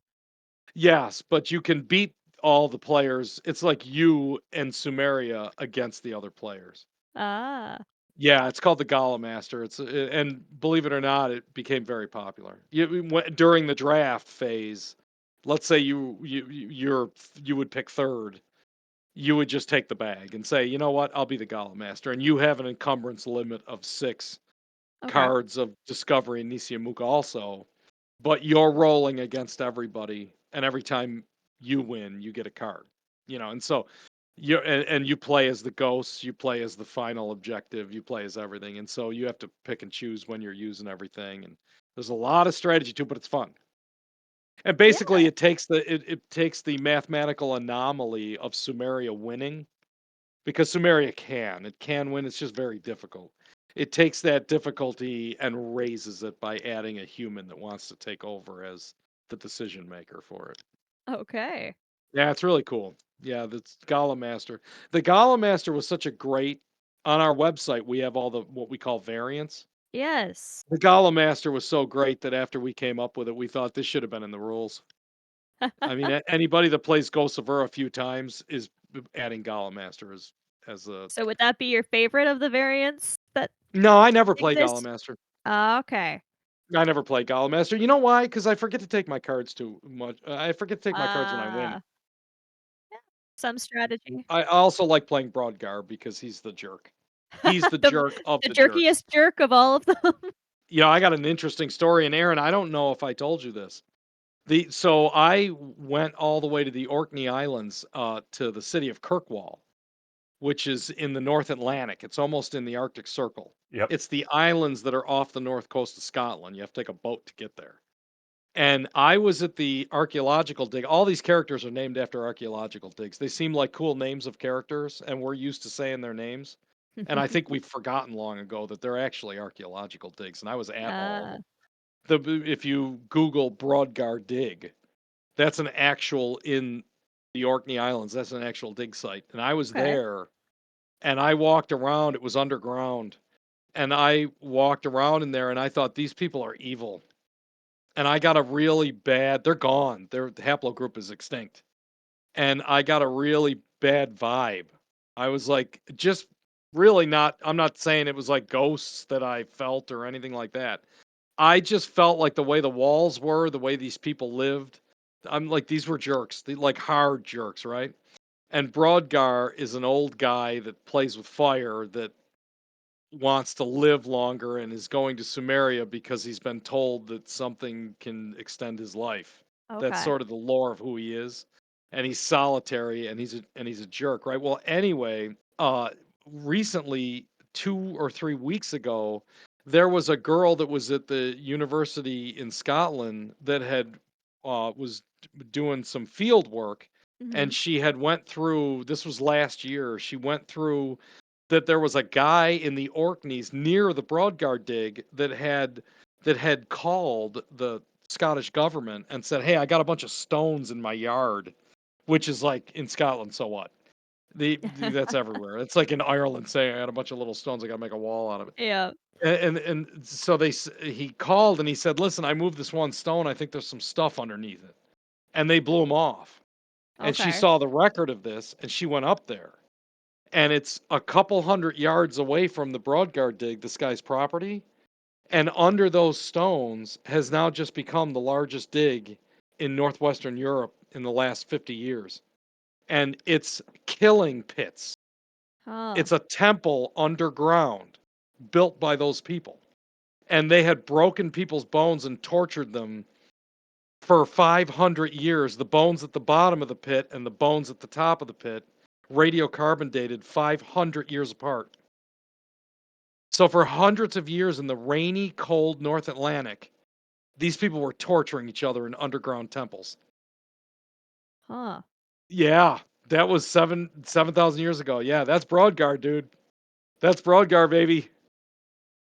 yes, but you can beat all the players. It's like you and Sumeria against the other players. Ah. Yeah, it's called the Gala Master. And believe it or not, it became very popular. During the draft phase, let's say you would pick third. You would just take the bag and say, you know what, I'll be the Gala Master, and you have an encumbrance limit of 6 Okay. cards of Discovery and Nisiamuka also, but you're rolling against everybody, and every time you win, you get a card. And so and you play as the ghosts, you play as the final objective, you play as everything, and so you have to pick and choose when you're using everything, and there's a lot of strategy to it, but it's fun. And Yeah. basically, it takes the mathematical anomaly of Sumeria winning because Sumeria can win. It's just very difficult. It takes that difficulty and raises it by adding a human that wants to take over as the decision maker for it. Okay. Yeah, it's really cool. Yeah, that's Golem Master. The Golem Master was such a great on our website, we have all the what we call variants. Yes. The Golem Master was so great that after we came up with it, we thought this should have been in the rules. I mean, anybody that plays Ghost of Ur a few times is adding Golem Master as a. So would that be your favorite of the variants that No, I never play Golem exist? Master. Okay. I never play Golem Master. You know why? Because I forget to take my cards too much. I forget to take my cards when I win. Uh, yeah, some strategy. I also like playing Broadgar because he's the jerk. He's the The jerk of the the jerks. jerkiest jerk of all of them. Yeah, I got an interesting story, and Aaron, I don't know if I told you this. So I went all the way to the Orkney Islands, to the city of Kirkwall, which is in the North Atlantic. It's almost in the Arctic Circle. Yep. It's the islands that are off the north coast of Scotland. You have to take a boat to get there. And I was at the archaeological dig. All these characters are named after archaeological digs. They seem like cool names of characters, and we're used to saying their names. And I think we've forgotten long ago that they're actually archaeological digs. And I was at all of Ah, them. If you Google Broadgar dig, that's an actual in the Orkney Islands. That's an actual dig site. And I was okay. there, and I walked around. It was underground, and I walked around in there, and I thought these people are evil. And I got a really bad. They're gone. Their haplogroup is extinct, and I got a really bad vibe. I was like, just really not. I'm not saying it was like ghosts that I felt or anything like that. I just felt like the way the walls were, the way these people lived. I'm like, these were jerks, like hard jerks, right? And Broadgar is an old guy that plays with fire that wants to live longer and is going to Sumeria because he's been told that something can extend his life. That's Okay. sort of the lore of who he is. And he's solitary and he's a jerk, right? Well, anyway, recently 2 or 3 weeks ago, there was a girl that was at the university in Scotland that had was doing some field work, and Mhm. she had went through, this was last year, she went through that there was a guy in the Orkneys near the Broadgar dig that had called the Scottish government and said, "Hey, I got a bunch of stones in my yard," which is like in Scotland, so what? That's everywhere. It's like in Ireland saying, "I got a bunch of little stones. I got to make a wall out of it." Yeah. And so he called and he said, "Listen, I moved this one stone. I think there's some stuff underneath it." And they blew him off. And she Okay. saw the record of this, and she went up there, and it's a couple hundred yards away from the Broadguard dig, this guy's property. And under those stones has now just become the largest dig in northwestern Europe in the last 50 years. And it's killing pits. Huh. It's a temple underground built by those people. And they had broken people's bones and tortured them for 500 years. The bones at the bottom of the pit and the bones at the top of the pit, radiocarbon dated 500 years apart. So for hundreds of years in the rainy, cold North Atlantic, these people were torturing each other in underground temples. Huh. Yeah, that was 7,000 years ago. Yeah, that's Broadguard, dude. That's Broadguard, baby.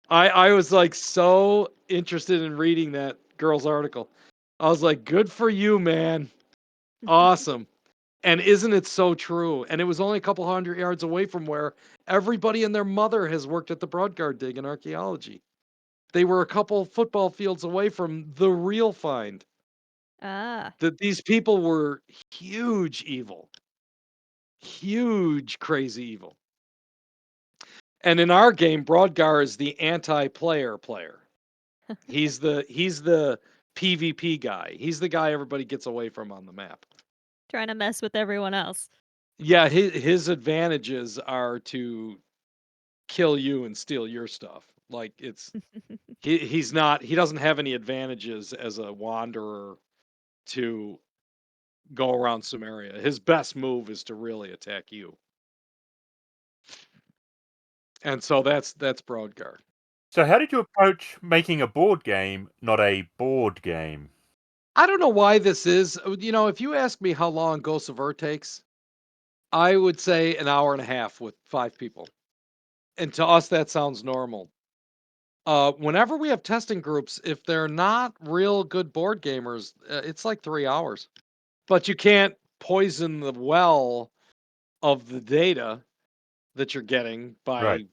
I was like so interested in reading that girl's article. I was like, good for you, man. Awesome. And isn't it so true? And it was only a couple hundred yards away from where everybody and their mother has worked at the Broadguard dig in archaeology. They were a couple football fields away from the real find. Ah. That these people were huge evil, huge crazy evil. And in our game, Broadgar is the anti-player player. He's the PvP guy. He's the guy everybody gets away from on the map. Trying to mess with everyone else. Yeah, his advantages are to kill you and steal your stuff. Like he doesn't have any advantages as a wanderer to go around Sumeria. His best move is to really attack you. And so that's Broadguard. So, how did you approach making a board game, not a board game? I don't know why this is. If you ask me how long Ghost of Ur takes, I would say an hour and a half with 5 people. And to us, that sounds normal. Whenever we have testing groups, if they're not real good board gamers, it's like 3 hours. But you can't poison the well of the data that you're getting Right.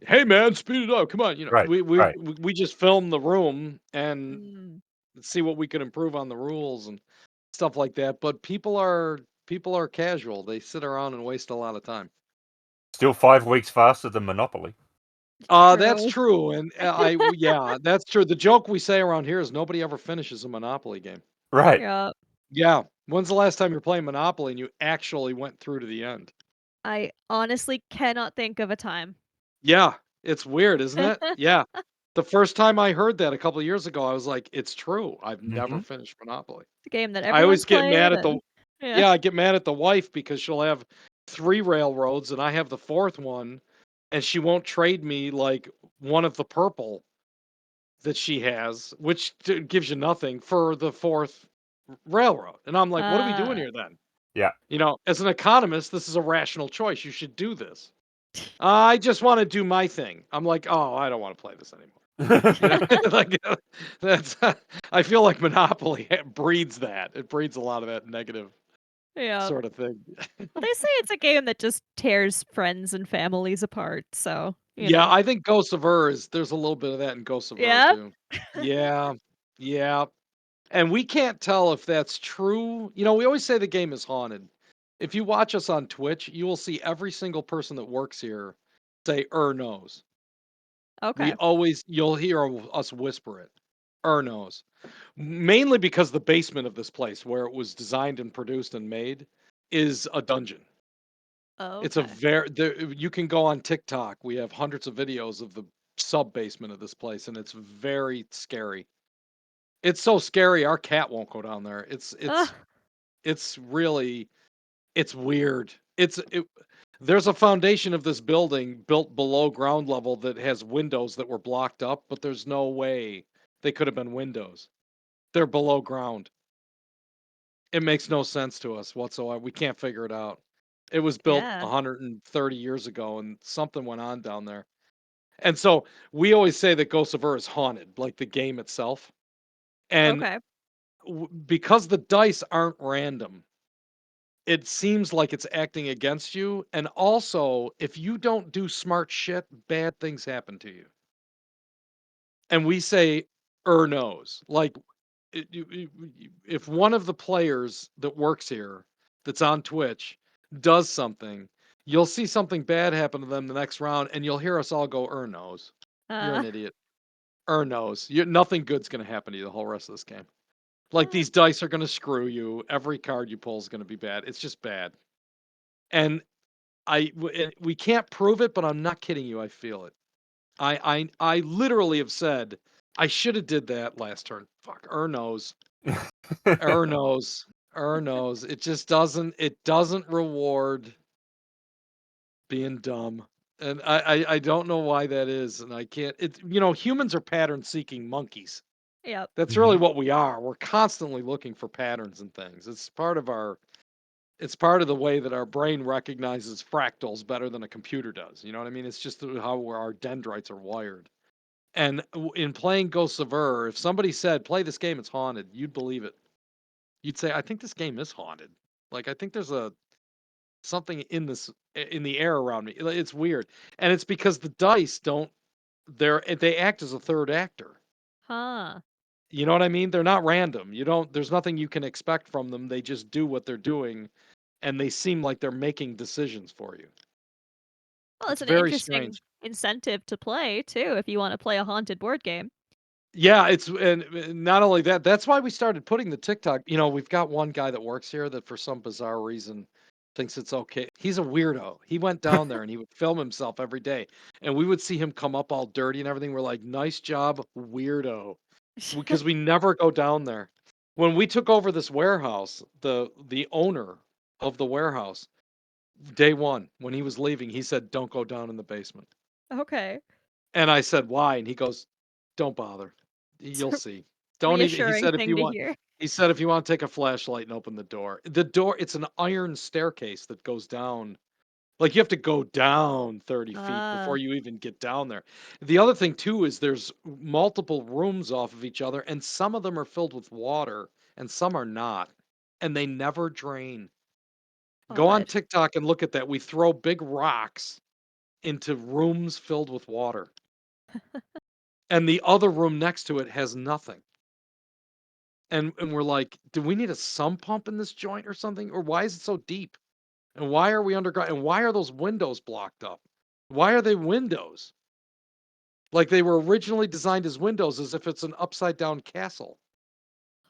by, hey man, speed it up. Come on, Right. Right. we just film the room and Mm. see what we can improve on the rules and stuff like that. But people are casual. They sit around and waste a lot of time. Still 5 weeks faster than Monopoly. That's True. true, and yeah, that's true. The joke we say around here is nobody ever finishes a Monopoly game. Right. Yeah. Yeah, when's the last time you're playing Monopoly and you actually went through to the end? I honestly cannot think of a time. Yeah, it's weird, isn't it? Yeah. The first time I heard that a couple of years ago, I was like, it's true. I've never Hmm. finished Monopoly. It's a game that I always everyone's get mad played at the and yeah. Yeah, I get mad at the wife because she'll have 3 railroads and I have the 4th one, and she won't trade me, like, one of the purple that she has, which gives you nothing, for the 4th railroad. And I'm like, what are we doing Uh here then? Yeah. As an economist, this is a rational choice. You should do this. I just want to do my thing. I'm like, oh, I don't want to play this anymore. Like that's. I feel like Monopoly breeds that. It breeds a lot of that negative yeah. sort of thing. Well, they say it's a game that just tears friends and families apart, so, Yeah, I think Ghosts of there's a little bit of that in Ghosts of Yeah? too. Yeah, yeah. And we can't tell if that's true. We always say the game is haunted. If you watch us on Twitch, you will see every single person that works here say knows. Okay. You'll hear us whisper it. Knows. Mainly because the basement of this place where it was designed and produced and made is a dungeon. It's a Okay. you can go on TikTok. We have hundreds of videos of the sub basement of this place and it's very scary. It's so scary our cat won't go down there. Ugh. It's really it's weird. There's a foundation of this building built below ground level that has windows that were blocked up, but there's no way they could have been windows. They're below ground. It makes no sense to us whatsoever. We can't figure it out. It was built Yeah. 130 years ago and something went on down there. And so we always say that Ghost of is haunted, like the game itself. And Okay. because the dice aren't random, it seems like it's acting against you. And also, if you don't do smart shit, bad things happen to you. And we say, knows. Like, if one of the players that works here that's on Twitch does something, you'll see something bad happen to them the next round, and you'll hear us all go, knows. You're Uh, an idiot. Knows. Nothing good's going to happen to you the whole rest of this game. Like, uh, these dice are going to screw you. Every card you pull is going to be bad. It's just bad. And we can't prove it, but I'm not kidding you. I feel it. I literally have said I should have did that last turn. Fuck, knows. knows. knows. It just doesn't reward being dumb. And I don't know why that is, and I can't. Humans are pattern seeking monkeys. yep. That's really Hmm. what we are. We're constantly looking for patterns and things. It's part of the way that our brain recognizes fractals better than a computer does. You know what I mean? It's just how our dendrites are wired. And in playing Ghosts of if somebody said, play this game, it's haunted, you'd believe it. You'd say, I think this game is haunted. Like, I think there's something in the air around me. It's weird. And it's because the dice they act as a third actor. Huh. You know what I mean? They're not random. There's nothing you can expect from them. They just do what they're doing and they seem like they're making decisions for you. Well, it's It's an very interesting strange. incentive to play too if you wanna play a haunted board game. Yeah, and not only that, that's why we started putting the TikTok. We've got one guy that works here that for some bizarre reason thinks it's okay. He's a weirdo. He went down there and he would film himself every day. And we would see him come up all dirty and everything. We're like, nice job, weirdo. Because we never go down there. When we took over this warehouse, the owner of the warehouse, day one, when he was leaving, he said, don't go down in the basement. Okay. And I said, "Why?" And he goes, "Don't bother. It's You'll a see. Don't even." He reassuring said, thing to hear. If you want to take a flashlight and open the door, it's an iron staircase that goes down. Like you have to go down 30 feet Uh, before you even get down there. The other thing too is there's multiple rooms off of each other, and some of them are filled with water, and some are not, and they never drain. Go on Odd. TikTok and look at that. We throw big rocks into rooms filled with water, and the other room next to it has nothing. And we're like, do we need a sump pump in this joint or something? Or why is it so deep? And why are we underground? And why are those windows blocked up? Why are they windows? Like they were originally designed as windows, as if it's an upside down castle.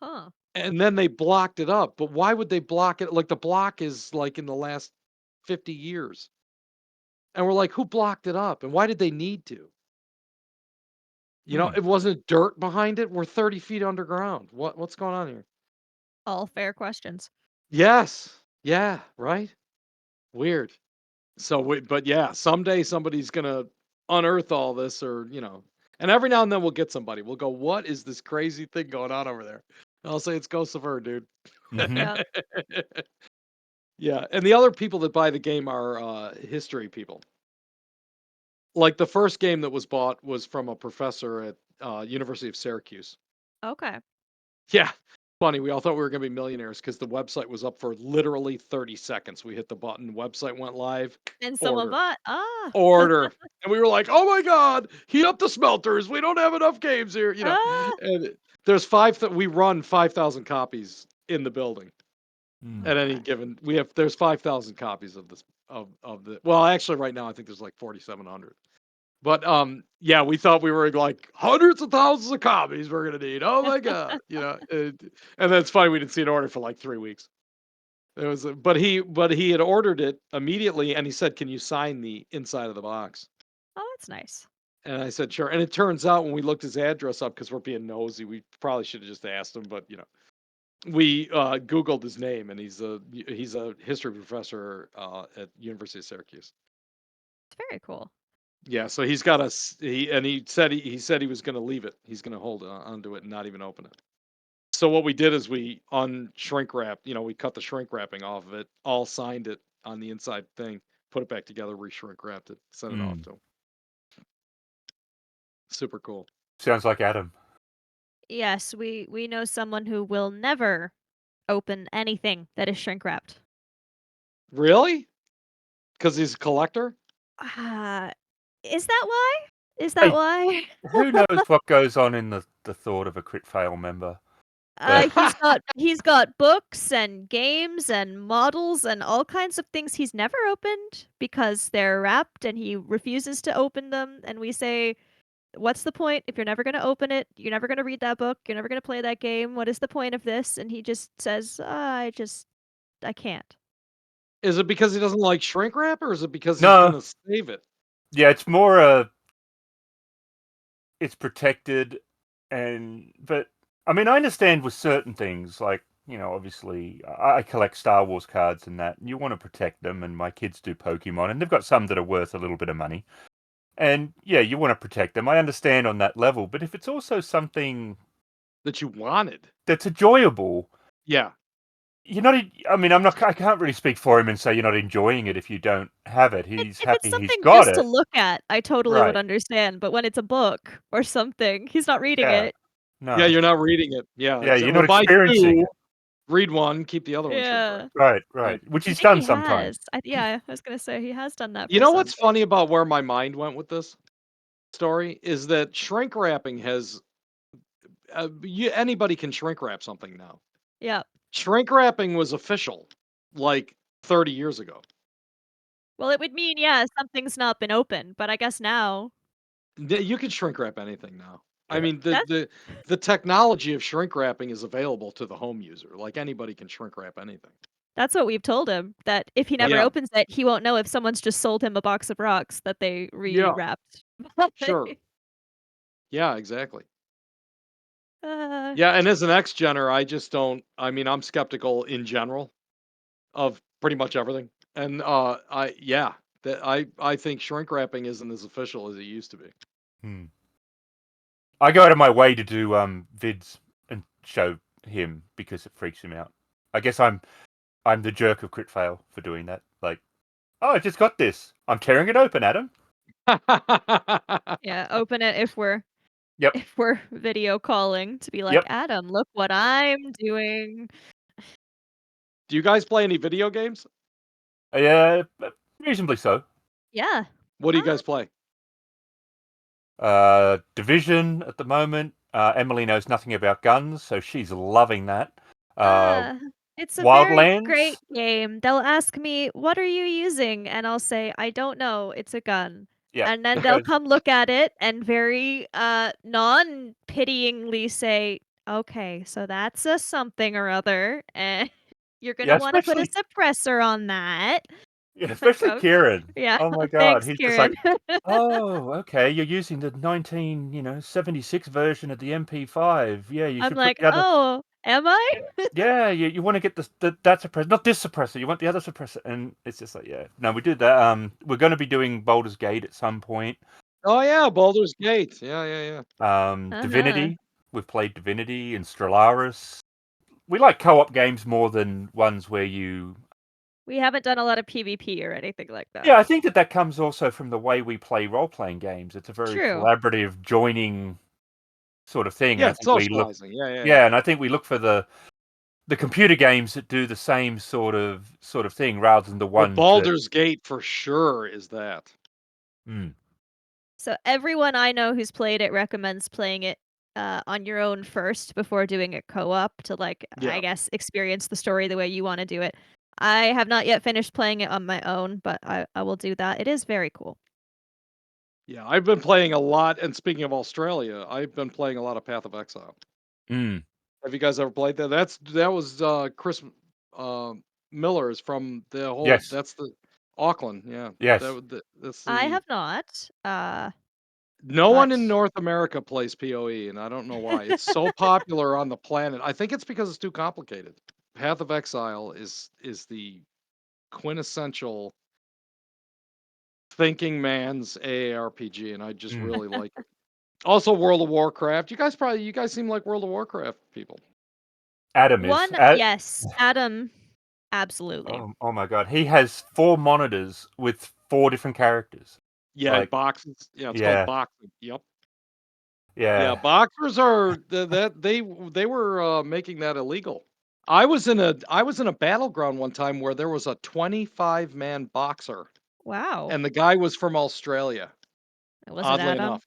Huh. And then they blocked it up. But why would they block it? Like the block is like in the last 50 years. And we're like, who blocked it up? And why did they need to? You know, Hmm. it wasn't dirt behind it. We're 30 feet underground. What's going on here? All fair questions. Yes. Yeah, right? Weird. So, but yeah, someday somebody's gonna unearth all this, or and every now and then we'll get somebody. We'll go, "What is this crazy thing going on over there?" And I'll say, "It's Ghosts of Her, dude." Hmm. Yep. Yeah, and the other people that buy the game are history people. Like the first game that was bought was from a professor at University of Syracuse. Okay. Yeah, funny. We all thought we were gonna be millionaires because the website was up for literally 30 seconds. We hit the button, website went live, And someone order. bought. Ah. Order. And we were like, "Oh my god, heat up the smelters. We don't have enough games here," Ah. And there's we run 5,000 copies in the building Hmm. at any Okay. given. There's 5,000 copies of this of the. Well, actually right now I think there's like 4,700. But yeah, we thought we were like hundreds of thousands of copies we're going to need. Oh my god, and that's funny, we didn't see an order for like 3 weeks. It was but he had ordered it immediately, and he said, "Can you sign the inside of the box?" Oh, that's nice. And I said, "Sure." And it turns out when we looked his address up, because we're being nosy, we probably should have just asked him, but we Googled his name, and he's a history professor at University of Syracuse. It's very cool. Yeah, so he's got he said he was going to leave it. He's going to hold onto it and not even open it. So what we did is we unshrink wrap. We cut the shrink wrapping off of it, all signed it on the inside thing, put it back together, re-shrink wrapped it, sent it off Hmm. to him. Super cool. Sounds like Adam. Yes, we know someone who will never open anything that is shrink wrapped. Really? Because he's a collector? Ah, is that why? Is that Hey, why? who knows what goes on in the thought of a Kritfayle member? But He's got books and games and models and all kinds of things he's never opened because they're wrapped and he refuses to open them. And we say, "What's the point if you're never going to open it? You're never going to read that book. You're never going to play that game. What is the point of this?" And he just says, I can't." Is it because he doesn't like shrink wrap, or is it because he's no, gonna save it? yeah, it's more it's protected, but I mean, I understand with certain things, like obviously, I collect Star Wars cards and that. And you want to protect them, and my kids do Pokemon, and they've got some that are worth a little bit of money. And yeah, you want to protect them. I understand on that level, but if it's also something That you wanted? that's enjoyable, Yeah. you're not. I mean, I'm not. I can't really speak for him and say you're not enjoying it if you don't have it. He's If it's happy he's something got just to it. look at, I totally would Right. understand. But when it's a book or something, he's not reading Yeah. it. Yeah, No. you're not reading it. Yeah, Yeah, you're Well, not buy experiencing two, it. read one, keep the other one shrink Yeah. wrapped. Right. Right. Which I he's think done he sometimes. has. Yeah, I was gonna say he has done that You for know some. what's funny about where my mind went with this story is that shrink wrapping has anybody can shrink wrap something now. Yeah. Shrink wrapping was official like 30 years ago. Well, it would mean, yeah, something's not been open, but I guess now You can shrink wrap anything now. I Yeah. mean, the that's the the technology of shrink wrapping is available to the home user. Like anybody can shrink wrap anything. that's what we've told him, that if he never Yeah, opens it, he won't know if someone's just sold him a box of rocks that they yeah, rewrapped. sure. Yeah, exactly. Uh, Yeah, and as an ex-gener, I just don't. I mean, I'm skeptical in general of pretty much everything. And I think shrink wrapping isn't as official as it used to be. Hmm. I go out of my way to do vids and show him because it freaks him out. I guess I'm the jerk of Critfayle for doing that. Like, oh, I just got this. I'm tearing it open, Adam. yeah, open it if we're Yep. video calling to be like, Yep. "Adam, look what I'm doing." Do you guys play any video games? Yeah, reasonably so. Yeah. What do you Ah, guys play? Division at the moment. Emily knows nothing about guns, so she's loving that. ah, it's a very great Wildlands. game. They'll ask me, "What are you using?" And I'll say, "I don't know. It's a gun." Yeah. And then they'll come look at it and very non-pityingly say, "Okay, so that's a something or other, and you're Yeah, gonna wanna put a especially suppressor on that." yeah, Like, especially "Oh, Kieran. yeah, Oh my god, thanks, he's just Kieran." like, "Oh, okay, you're using the 1976 version of the MP5. Yeah, you I'm should put like, the other "Oh, am I?" yeah, you wanna get that suppressor, not this suppressor, you want the other suppressor," and it's just like, yeah. No, we did that, we're gonna be doing Baldur's Gate at some point. Oh yeah, Baldur's Gate. Yeah, yeah, Uh-huh. Divinity, we've played Divinity and Stellaris. We like co-op games more than ones where you We haven't done a lot of PvP or anything like that. yeah, I think that comes also from the way we play role-playing games. It's a very True. collaborative, joining sort of thing, and yeah. I think we look Socializing. Yeah, yeah, yeah. yeah, and I think we look for the computer games that do the same sort of thing rather than the But ones that Baldur's Gate for sure is that. mm, So everyone I know who's played it recommends playing it on your own first before doing a co-op to like I Yeah, guess experience the story the way you want to do it. I have not yet finished playing it on my own, but I will do that. It is very cool. yeah. I've been playing a lot. And speaking of Australia, I've been playing a lot of Path of Exile. mm, Have you guys ever played that? That was Chris uh, Miller's from the whole. yes, That's the Auckland. Yeah, yes. that's I the. have not. No one in But North America plays PoE, and I don't know why. It's so popular on the planet. I think it's because it's too complicated. Path of Exile is the quintessential thinking man's AARPG, and I just Mm. really like it. Also, World of Warcraft. You guys seem like World of Warcraft people. Adam is. one, yes, Adam, absolutely. Oh my god, he has 4 monitors with 4 different characters. Yeah, Like, boxes. Yeah, it's called yeah, boxing. Yep. Yeah, yeah. boxers are that they were making that illegal. I was in a battleground one time where there was a 25-man boxer, Wow. and the guy was from Australia. Was it Oddly Adam? enough,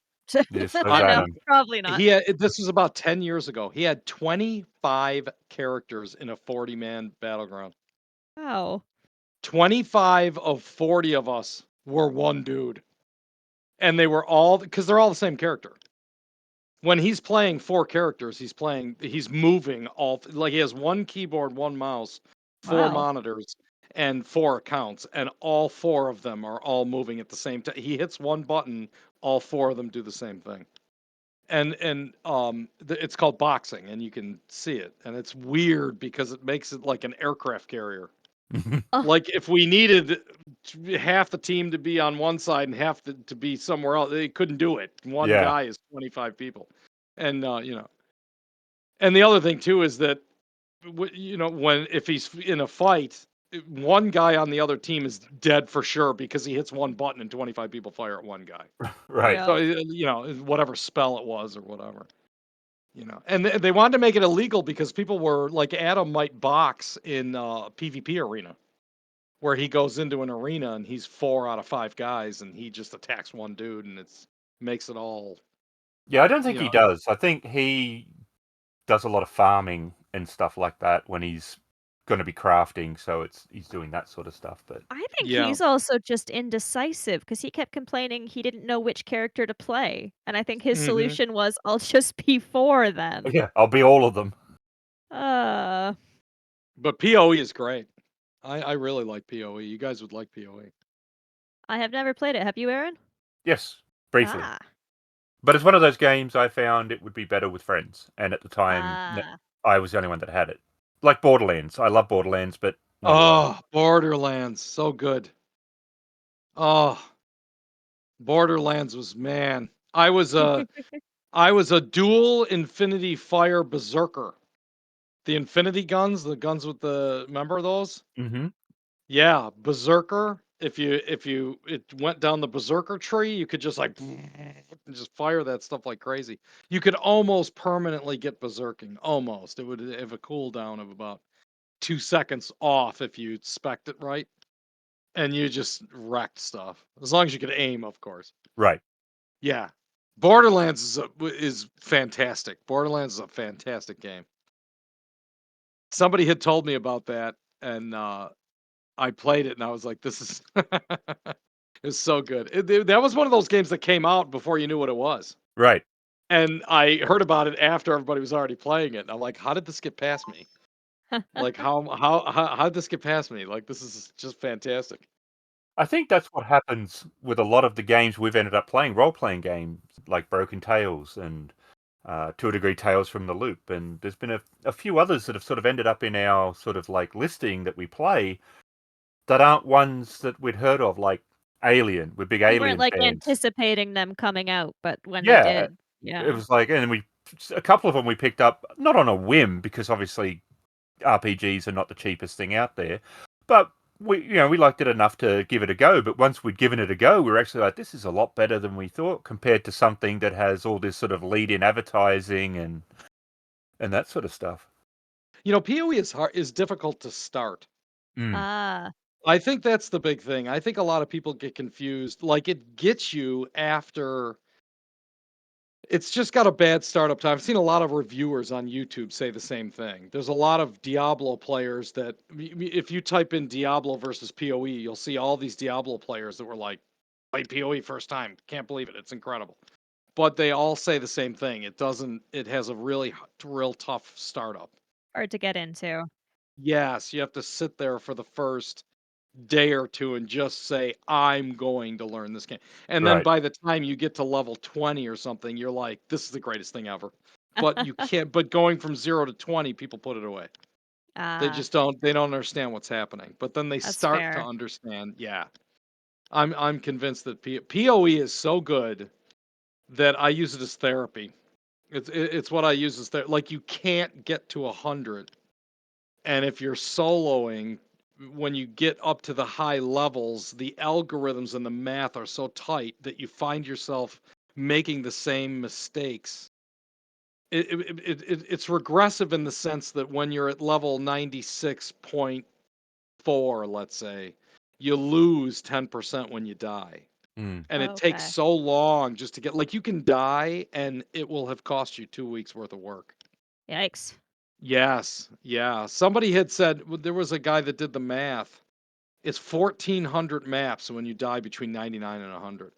This was I No, Adam. probably not. he had, this was about 10 years ago. He had 25 characters in a 40-man battleground. Wow. 25 of 40 of us were one dude, and they were all because they're all the same character. When he's playing 4 characters, he's moving like he has 1 keyboard, 1 mouse, 4 Wow. monitors, and 4 accounts, and all 4 of them are all moving at the same time. He hits 1 button, all 4 of them do the same thing. It's called boxing, and you can see it, and it's weird because it makes it like an aircraft carrier. Oh, Like if we needed half the team to be on one side and half to be somewhere else, they couldn't do it. One Yeah. guy is 25 people, and and the other thing too is that when if he's in a fight, one guy on the other team is dead for sure because he hits one button and 25 people fire at one guy. Right. yeah. So whatever spell it was or whatever. And they wanted to make it illegal because people were like Adam might box in PvP arena where he goes into an arena and he's 4 out of 5 guys and he just attacks one dude and it's makes it all, Yeah, I don't think you he know. does. I think he does a lot of farming and stuff like that when he's gonna be crafting, so he's doing that sort of stuff, but I think Yeah. he's also just indecisive because he kept complaining he didn't know which character to play. And I think his Hmm. solution was, I'll just be 4 then. yeah, I'll be all of them. Uh, But PoE is great. I really like PoE. You guys would like PoE. I have never played it. Have you, Aaron? Yes, briefly. Ah. But it's one of those games I found it would be better with friends, and at the time, Ah. I was the only one that had it. Like Borderlands. I love Borderlands, but not alone. Oh, Borderlands, so good. Oh, Borderlands was man. I was a dual Infinity Fire Berserker. The Infinity guns, the guns with the remember those? Mhm. Yeah, Berserker. If you it went down the Berserker tree, you could just like and just fire that stuff like crazy. You could almost permanently get berserking. Almost. It would have a cooldown of about 2 seconds off if you spec'd it right. and you just wrecked stuff. As long as you could aim, of course. Right. Yeah. Borderlands is fantastic. Borderlands is a fantastic game. Somebody had told me about that, and I played it, and I was like, "This is it's so good." That was one of those games that came out before you knew what it was, Right. and I heard about it after everybody was already playing it. And I'm like, "How did this get past me? Like, how did this get past me? Like, this is just fantastic." I think that's what happens with a lot of the games we've ended up playing, role-playing games like Broken Tales and to a degree Tales from the Loop. And there's been a few others that have sort of ended up in our sort of like listing that we play that aren't ones that we'd heard of, like Alien. We're big You weren't, Alien like, fans. anticipating them coming out, but when they Yeah, did, it yeah. was like, and a couple of them we picked up not on a whim because obviously RPGs are not the cheapest thing out there, but we liked it enough to give it a go. But once we'd given it a go, we were actually like, this is a lot better than we thought compared to something that has all this sort of lead-in advertising and that sort of stuff. PoE is difficult to start. Mm, Ah, I think that's the big thing. I think a lot of people get confused. Like, it gets you after it's just got a bad startup time. I've seen a lot of reviewers on YouTube say the same thing. There's a lot of Diablo players that if you type in Diablo versus PoE, you'll see all these Diablo players that were like, played PoE first time. Can't believe it. It's incredible. But they all say the same thing. It has a real tough startup. hard to get into. Yes, you have to sit there for the first day or two and just say, I'm going to learn this game. And then right, by the time you get to level 20 or something, you're like, this is the greatest thing ever. But you can't, but going from 0 to 20, people put it away. Ah, They don't understand what's happening. But then they that's start to fair. understand. Yeah. I'm convinced that PoE is so good that I use it as therapy. It's what I use as like, you can't get to 100. And if you're soloing, when you get up to the high levels, the algorithms and the math are so tight that you find yourself making the same mistakes. It's regressive in the sense that when you're at level 96.4, let's say, you lose 10% when you die. mm, And it takes Okay. so long just to get, like, you can die and it will have cost you 2 weeks worth of work. Yikes. Yes, yeah. Somebody had said there was a guy that did the math. It's 1,400 maps when you die between 99 and 100.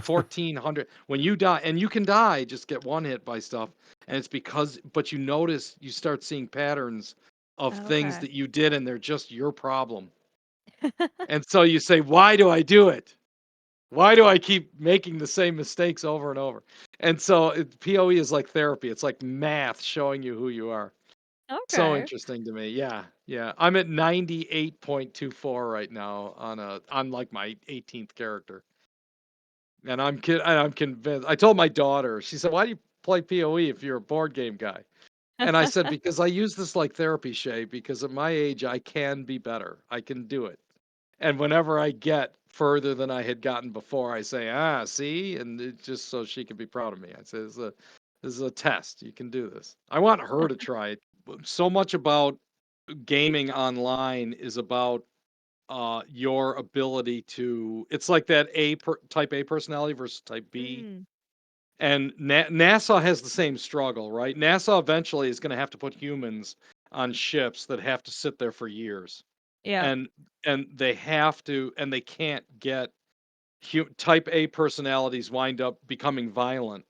1,400 when you die, and you can die, just get one hit by stuff, and it's because, but you start seeing patterns of things Okay. that you did, and they're just your problem. And so you say, why do I do it? Why do I keep making the same mistakes over and over? And so PoE is like therapy. It's like math showing you who you are. So Okay. interesting to me. Yeah, yeah. I'm at 98.24 right now on like my 18th character. And I'm convinced. I told my daughter, she said, "Why do you play PoE if you're a board game guy?" And I said, "Because I use this like therapy, Shay, because at my age I can be better. I can do it. And whenever I get further than I had gotten before, I say, see? And it just so she can be proud of me. I say, this is a test. You can do this. I want her to try it. So much about gaming online is about your ability to, it's like that type A personality versus type B. Mm, And NASA has the same struggle, right? NASA eventually is going to have to put humans on ships that have to sit there for years. yeah. And they have to, and they can't get type A personalities wind up becoming violent,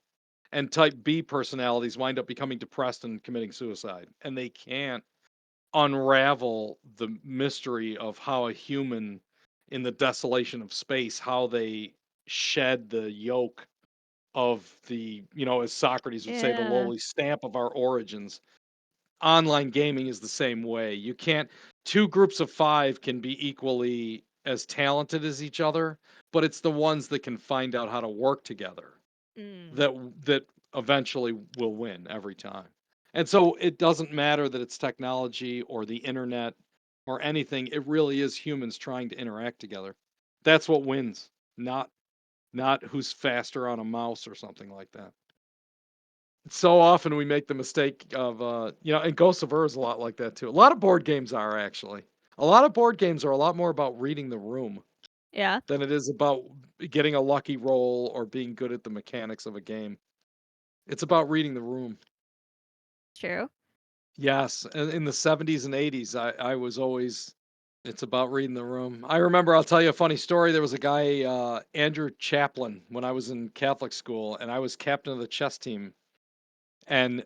and type B personalities wind up becoming depressed and committing suicide. And they can't unravel the mystery of how a human in the desolation of space, how they shed the yoke of the, as Socrates would say, the Yeah. lowly stamp of our origins. Online gaming is the same way. You can't, two groups of five can be equally as talented as each other, but it's the ones that can find out how to work together Mm, that eventually will win every time. And so it doesn't matter that it's technology or the internet or anything. It really is humans trying to interact together. That's what wins, not who's faster on a mouse or something like that. So often we make the mistake of and Ghost of Ur is a lot like that too. A lot of board games are actually. A lot of board games are a lot more about reading the room. Yeah, than it is about getting a lucky roll or being good at the mechanics of a game. It's about reading the room. true. Yes, in the 70s and 80s, I was always it's about reading the room. I remember I'll tell you a funny story. There was a guy, Andrew Chaplin, when I was in Catholic school, and I was captain of the chess team. And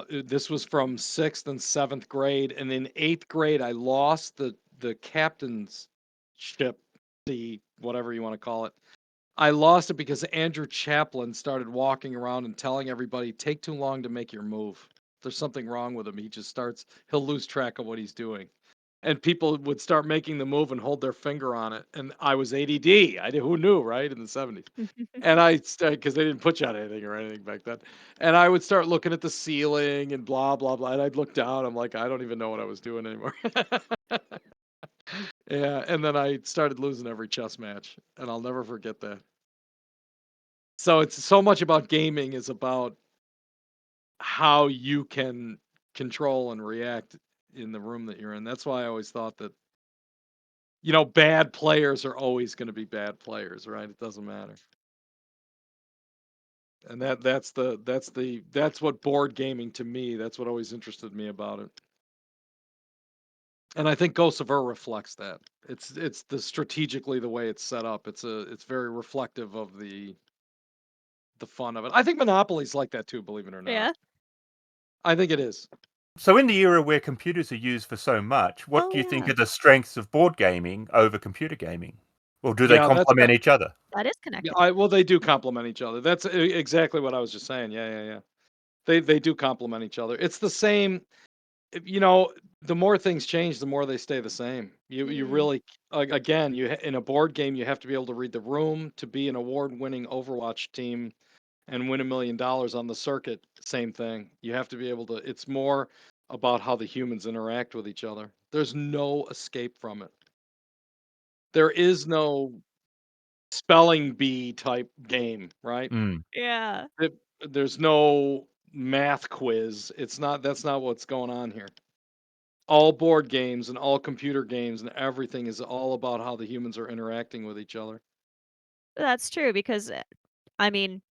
this was from 6th and 7th grade, and in 8th grade, I lost the captain's ship, the whatever you want to call it. I lost it because Andrew Chaplin started walking around and telling everybody, "Take too long to make your move. There's something wrong with him. He'll lose track of what he's doing." And people would start making the move and hold their finger on it. And I was ADD. Who knew, right? In the 70s. And I started, because they didn't put you on anything or anything back then. And I would start looking at the ceiling and blah, blah, blah. And I'd look down. I'm like, I don't even know what I was doing anymore. Yeah. And then I started losing every chess match. And I'll never forget that. So it's so much about gaming is about how you can control and react in the room that you're in. That's why I always thought that, bad players are always going to be bad players, right? It doesn't matter. And that's what board gaming to me, that's what always interested me about it. And I think Ghosts of Ur reflects that. It's the strategically the way it's set up. It's very reflective of the fun of it. I think Monopoly's like that too, believe it or not. Yeah. I think it is. So in the era where computers are used for so much, what do you think Yeah. are the strengths of board gaming over computer gaming? Or do they Yeah, that's complement each other? That is yeah, connected. well, they do complement each other. That's exactly what I was just saying. Yeah, yeah, yeah. They do complement each other. It's the same. You know, the more things change, the more they stay the same. You Mm, really again, in a board game, you have to be able to read the room to be an award-winning Overwatch team and win $1 million on the circuit. Same thing. You have to be able to. It's more about how the humans interact with each other. There's no escape from it. There is no spelling bee type game, right? Mm. yeah. It, there's no math quiz. That's not what's going on here. All board games and all computer games and everything is all about how the humans are interacting with each other. That's true because, I mean,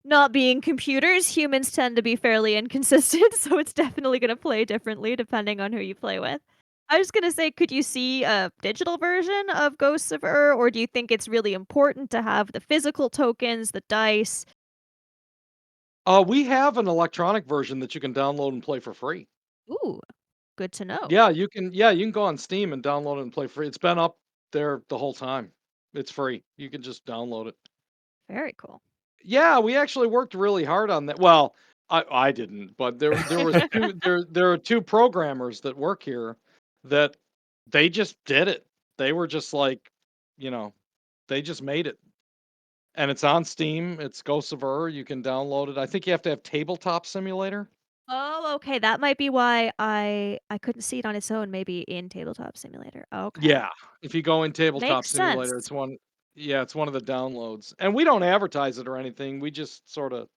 not being computers, humans tend to be fairly inconsistent, so it's definitely gonna play differently depending on who you play with. I was gonna say, could you see a digital version of Ghosts of Ur, or do you think it's really important to have the physical tokens, the dice? We have an electronic version that you can download and play for free. Ooh, good to know. Yeah, you can. Yeah, you can go on Steam and download it and play free. It's been up there the whole time. It's free. You can just download it. Very cool. Yeah, we actually worked really hard on that. Well, I didn't, but there are two programmers that work here that they just did it. They were just like, you know, they just made it. And it's on Steam. It's Ghosts of Ur. You can download it. I think you have to have Tabletop Simulator. Oh, okay, that might be why I couldn't see it on its own, maybe in Tabletop Simulator. Okay. Yeah, if you go in Tabletop Makes Simulator, sense. it's one of the downloads. And we don't advertise it or anything. We just sort of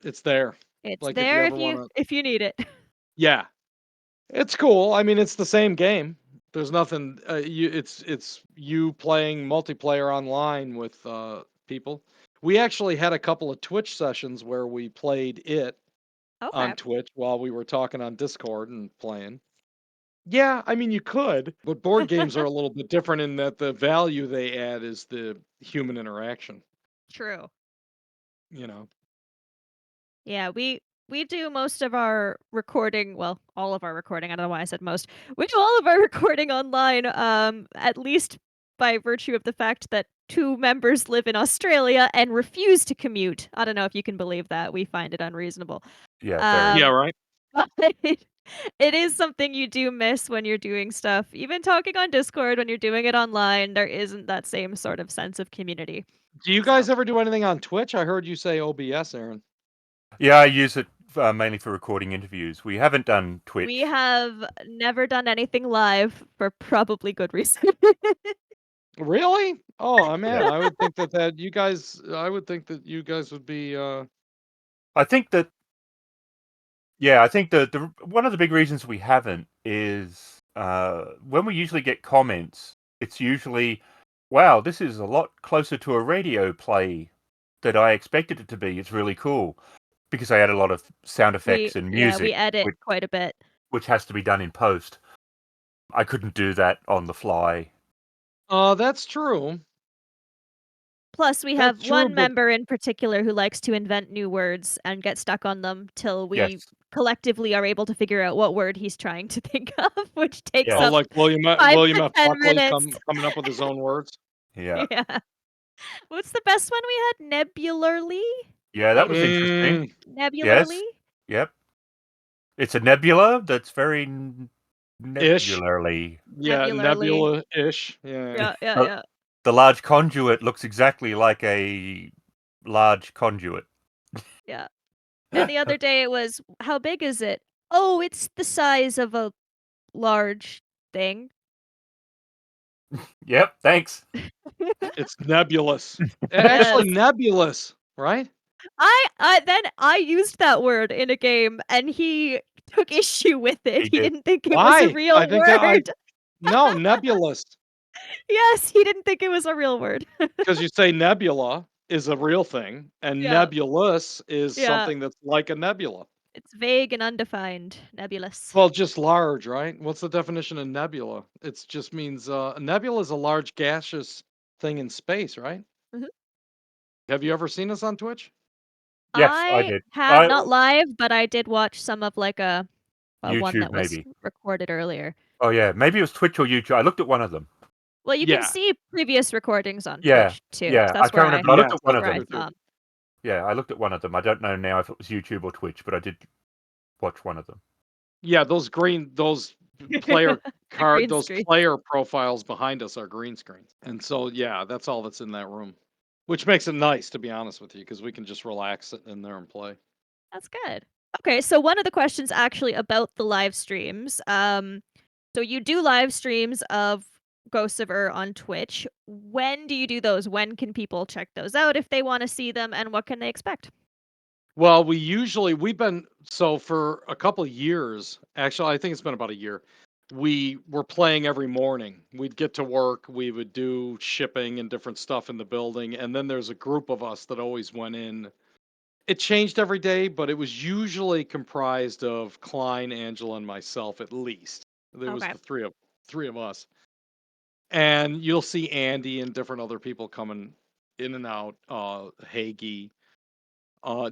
it's there. It's Like if you there ever want to if you need it. Yeah, it's cool. I mean, it's the same game. There's nothing it's you playing multiplayer online with people. We actually had a couple of Twitch sessions where we played it Okay. on Twitch while we were talking on Discord and playing. Yeah, I mean, you could, but board games are a little bit different in that the value they add is the human interaction, True. you know? Yeah, we do most of our recording, well, all of our recording, I don't know why I said most. We do all of our recording online, at least by virtue of the fact that 2 members live in Australia and refuse to commute. I don't know if you can believe that, we find it unreasonable. Yeah, very. Yeah, Um, right? but it is something you do miss when you're doing stuff. Even talking on Discord, when you're doing it online, there isn't that same sort of sense of community. Do you So guys ever do anything on Twitch? I heard you say OBS, Aaron. Yeah, I use it mainly for recording interviews. We haven't done we Twitch. have never done anything live for probably good reason. Really? Oh, man, Yeah. I would think that you guys would be I think that Yeah, I think the one of the big reasons we haven't is when we usually get comments it's usually, wow, this is a lot closer to a radio play that I expected it to be. It's really cool because I add a lot of sound effects and we music, edit quite a bit. which has to be done in post. I couldn't do that on the fly. That's true. Plus, we have That's true, one but member in particular who likes to invent new words and get stuck on them till we Yes, collectively are able to figure out what word he's trying to think of, which takes Yeah. oh, up like William 5 William to F. 10 Buckley minutes. coming up with his own words. yeah, Yeah. What's the best one we had? Nebularly? yeah. That was interesting. Mm, Nebularly? Yes, yep. It's a nebula that's very ish. nebularly. Yeah, Nebularly. nebula-ish. Yeah. Yeah, yeah, Uh, yeah. the large conduit looks exactly like a large conduit. Yeah. And the other day it was, how big is it? Oh, it's the size of a large thing. Yep, thanks. It's nebulous. Actually, Yes. nebulous, right? I used that word in a game and he took issue with it. He He did. didn't think it was a Why? real I think that word. no, nebulous. Yes, he didn't think it was a real word. Because you say nebula is a real thing, and Yeah. nebulous is Yeah. something that's like a nebula. It's vague and undefined. Nebulous. Well, just large, right? What's the definition of nebula? It just means a nebula is a large gaseous thing in space, right? Mhm. Have you ever seen us on Twitch? Yes, I I did. have I not live, but I did watch some of like a one YouTube that was maybe. recorded earlier. Oh yeah, maybe it was Twitch or YouTube. I looked at one of them. Well, you can Yeah. see previous recordings on Yeah, Twitch too. So yeah. I that's where can't I remember. I looked Yes, at one that's of where that's I them. true too. saw 'em. Yeah, I looked at one of them. I don't know now if it was YouTube or Twitch, but I did watch one of them. Yeah, those player The green those screen. player profiles behind us are green screens. And so, yeah, that's all that's in that room, which makes it nice, to be honest with you, because we can just relax in there and play. That's good. Okay, so one of the questions actually about the live streams. So you do live streams of Ghosts of Ur on Twitch. When do you do those? When can people check those out if they want to see them, and what can they expect? Well, we've been so for a couple of years, actually, I think it's been about a year. We were playing every morning. We'd get to work, we would do shipping and different stuff in the building, and then there's a group of us that always went in. It changed every day, but it was usually comprised of Klein, Angela, and myself at least. There was Okay. the three of us. And you'll see Andy and different other people coming in and out, Hagee,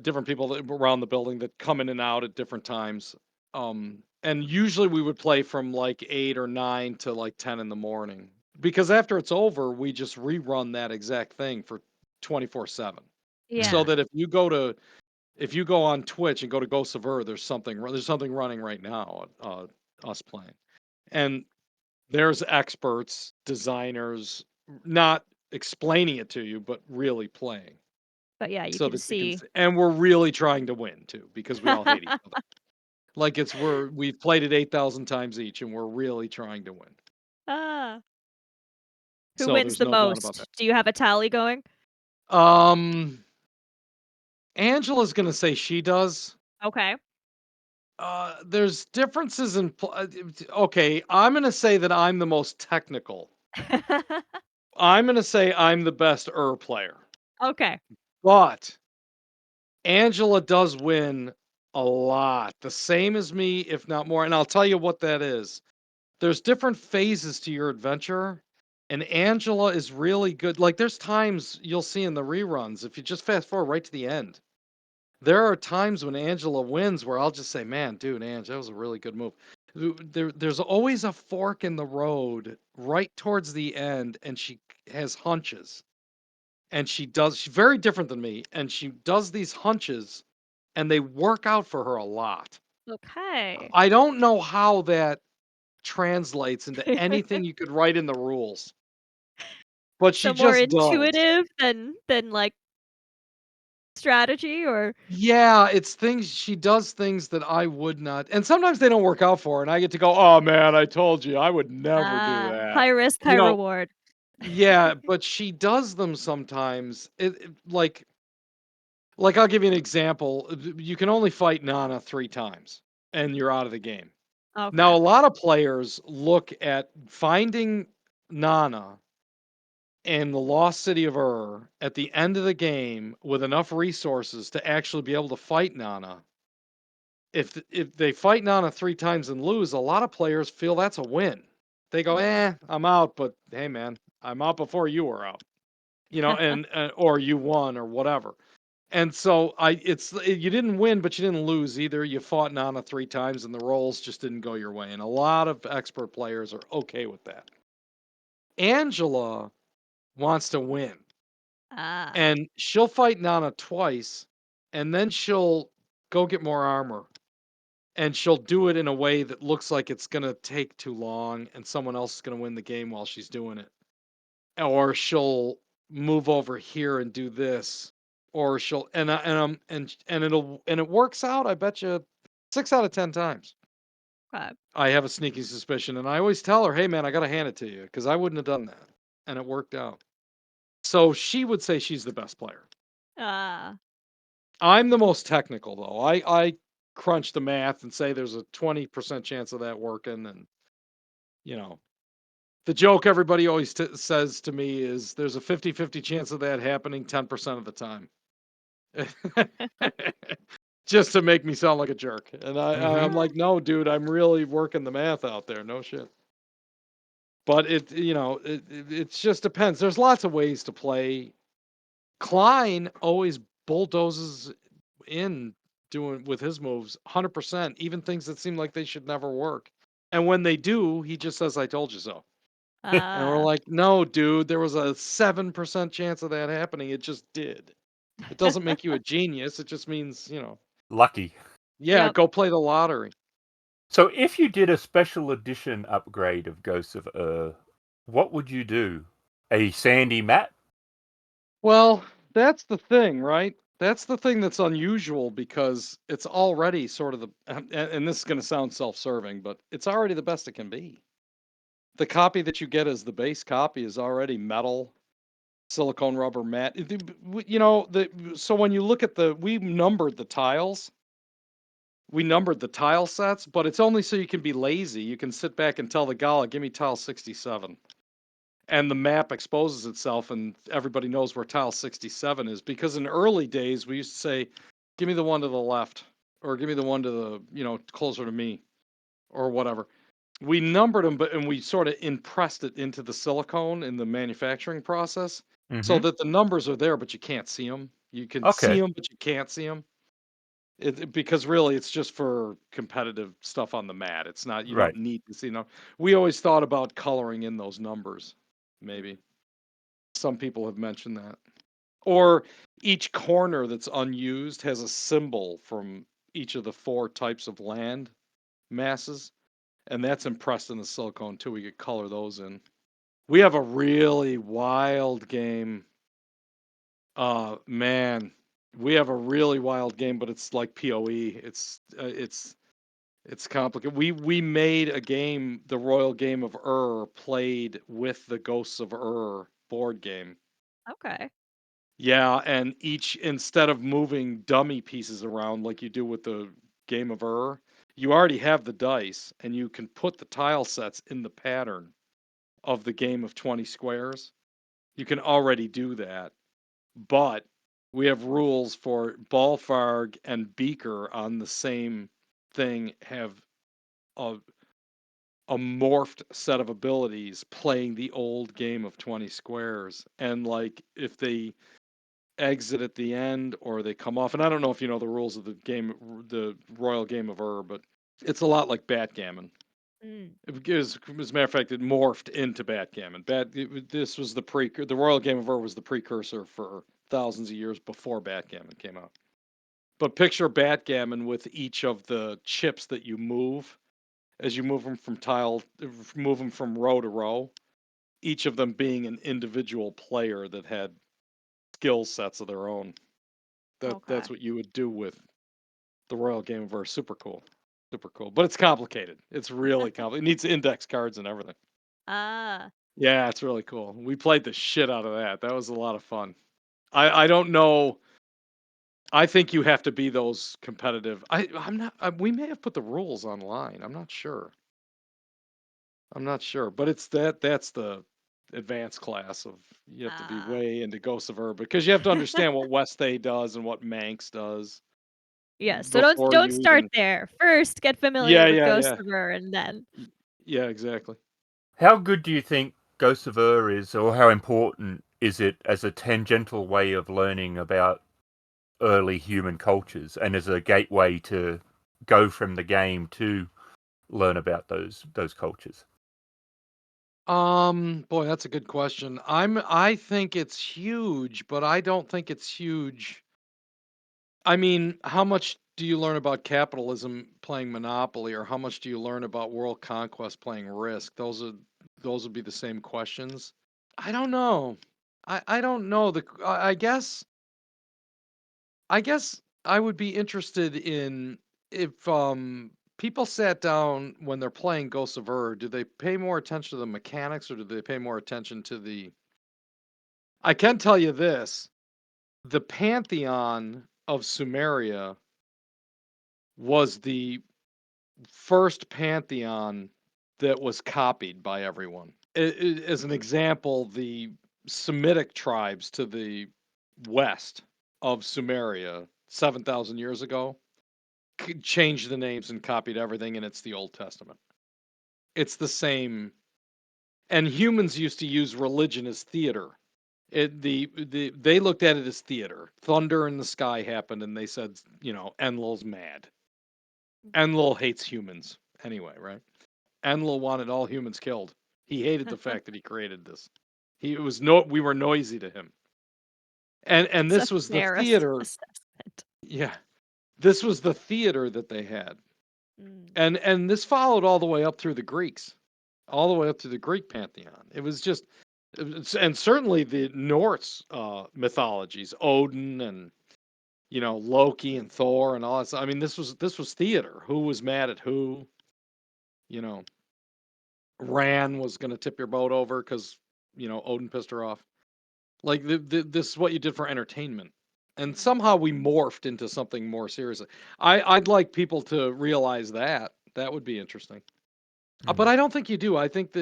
different people around the building that come in and out at different times. And usually we would play from like 8 or 9 to like 10 in the morning because after it's over, we just rerun that exact thing for 24/7. So Yeah. that if you go on Twitch and go to Ghosts of Ur, there's something running right now, us playing, and there's experts, designers, not explaining it to you, but really playing But yeah, you so can that you can see. see. And we're really trying to win too because we all hate each other. Like we've played it 8,000 times each, and we're really trying to win. Ah. Who So wins there's the no doubt about most? Do you have a tally going? that. Angela's gonna say she does. Okay. There's differences in. Okay, I'm gonna say that I'm the most technical. I'm gonna say I'm the best player, Okay. but Angela does win a lot, the same as me, if not more. And I'll tell you what that is. There's different phases to your adventure, and Angela is really good. Like there's times you'll see in the reruns, if you just fast forward right to the end, there are times when Angela wins where I'll just say, "Man, dude, Ange, that was a really good move." There's always a fork in the road right towards the end, and she has hunches, and she's very different than me, and she does these hunches, and they work out for her a lot. Okay. I don't know how that translates into anything you could write in the rules, but she So more just does. intuitive than like strategy or Yeah, it's things she does things that I would not, and sometimes they don't work out for her, and I get to go, "Oh man, I told you, I would never do that." high risk, high You know, reward. yeah, but she does them sometimes. Like I'll give you an example. You can only fight Nana 3 times, and you're out of the game. Okay. Now, a lot of players look at finding Nana in the lost city of Ur at the end of the game with enough resources to actually be able to fight Nana. If they fight Nana 3 times and lose, a lot of players feel that's a win. They go, I'm out, but hey, man, I'm out before you were out, and or you won or whatever. And so you didn't win, but you didn't lose either. You fought Nana 3 times, and the rolls just didn't go your way. And a lot of expert players are okay with that. Angela wants to win, Ah, and she'll fight Nana twice, and then she'll go get more armor. And she'll do it in a way that looks like it's gonna take too long, and someone else is gonna win the game while she's doing it. Or she'll move over here and do this, or she'll and it works out. I bet you 6 out of 10 times. okay. I have a sneaky suspicion, and I always tell her, "Hey, man, I got to hand it to you because I wouldn't have done that," and it worked out. So she would say she's the best player. Ah, I'm the most technical though. I crunch the math and say there's a 20% chance of that working, and you know the joke everybody always says to me is there's a 50-50 chance of that happening 10% of the time. Just to make me sound like a jerk. And I'm Hmm. like, no, dude, I'm really working the math out there. No shit. But it just depends. There's lots of ways to play. Klein always bulldozes in doing with his moves 100%, even things that seem like they should never work. And when they do, he just says, I told you so. And we're ah. like, no, dude, there was a 7% chance of that happening. It just did. It doesn't make you a genius. It just means, Lucky. yeah, Yep. go play the lottery. So if you did a special edition upgrade of Ghosts of what would you do? A sandy map? Well, that's the thing, right? That's the thing that's unusual because it's already sort of and this is going to sound self-serving, but it's already the best it can be. The copy that you get as the base copy is already metal, silicone rubber mat. So when you look at we numbered the tiles. We numbered the tile sets, but it's only so you can be lazy. You can sit back and tell the gala, give me tile 67. And the map exposes itself, and everybody knows where tile 67 is. Because in early days, we used to say, give me the one to the left, or give me the one to the, closer to me, or whatever. We numbered them, and we sort of impressed it into the silicone in the manufacturing process so Hmm. that the numbers are there, but you can't see them. You can see Okay. them, but you can't see them. Because really it's just for competitive stuff on the mat. It's not, you don't Right. need to see. We always thought about coloring in those numbers. Maybe some people have mentioned that. Or each corner that's unused has a symbol from each of the 4 types of land masses, and that's impressed in the silicone too. We could color those in. We have a really wild game. Man, we have a really wild game, but it's like PoE. It's complicated. We made a game, the Royal Game of Ur, played with the Ghosts of Ur board game. Okay. Yeah, and each instead of moving dummy pieces around like you do with the Game of Ur, you already have the dice, and you can put the tile sets in the pattern of the game of 20 squares. You can already do that, but we have rules for Balfarg and Beaker on the same thing have a a morphed set of abilities playing the old game of 20 squares. And like if they exit at the end or they come off, and I don't know if you know the rules of the game, the Royal Game of Ur, but it's a lot like backgammon. Mm, As a matter of fact, it morphed into backgammon. This was the Royal Game of Ur was the precursor for thousands of years before backgammon came out. But picture backgammon with each of the chips that you move as you move them from row to row, each of them being an individual player that had skill sets of their own. okay. That's what you would do with the Royal Game of War. Super cool. Super cool. But it's complicated. It's really complicated. It needs index cards and everything. Ah. Yeah, it's really cool. We played the shit out of that. That was a lot of fun. I don't know. I think you have to be those competitive. I'm not. We may have put the rules online. I'm not sure. I'm not sure, but it's that's advanced class of you have to be Ah. way into Ghosts of Ur because you have to understand what Westhay does and what Manx does Yeah, so before don't you start even. there. First, get familiar Yeah, with yeah, Ghosts yeah, of Ur, and then yeah, exactly. How good do you think Ghost of Ur is, or how important is it as a tangential way of learning about early human cultures and as a gateway to go from the game to learn about those cultures? Boy, that's a good question. I think it's huge, but I don't think it's huge. I mean, how much do you learn about capitalism playing Monopoly, or how much do you learn about world conquest playing Risk? Those would be the same questions. I don't know. I don't know. I guess I would be interested in if people sat down when they're playing Ghosts of Ur, do they pay more attention to the mechanics or do they pay more attention to the. I can tell you this, the pantheon of Sumeria was the first pantheon that was copied by everyone. As an example, the Semitic tribes to the west of Sumeria 7,000 years ago changed the names and copied everything, and it's the Old Testament. It's the same. And humans used to use religion as theater. They looked at it as theater. Thunder in the sky happened, and they said, Enlil's mad. Enlil hates humans anyway, right? Enlil wanted all humans killed. He hated the fact that he created this. We were noisy to him. And it's a this was the fair theater. assessment. Yeah. This was the theater that they had. Mm. And this followed all the way up through the Greeks, all the way up to the Greek pantheon. It was just, and certainly the Norse mythologies, Odin and Loki and Thor and all that. I mean, this was theater. Who was mad at who? You know, Ran was going to tip your boat over because Odin pissed her off. Like this is what you did for entertainment, and somehow we morphed into something more serious. I'd like people to realize that. That would be interesting. But I don't think you do. I think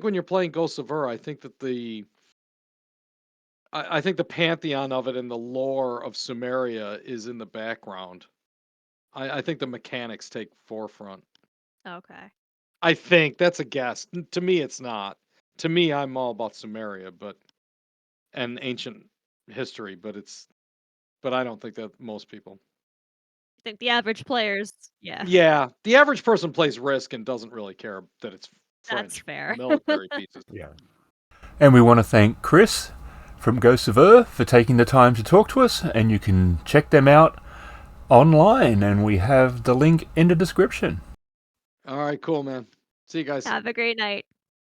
when you're playing Ghosts of Ur, I think the pantheon of it and the lore of Sumeria is in the background. I think the mechanics take forefront. Okay. I think that's a guess. To me, it's not. To me, I'm all about Sumeria, and ancient history, but I don't think that most people. I think the average players, yeah, Yeah, the average person plays Risk and doesn't really care that it's that's French fair. military pieces. Yeah. And we want to thank Chris from Ghosts of Ur for taking the time to talk to us, and you can check them out online, and we have the link in the description. All right, cool, man. See you guys. Have a great night.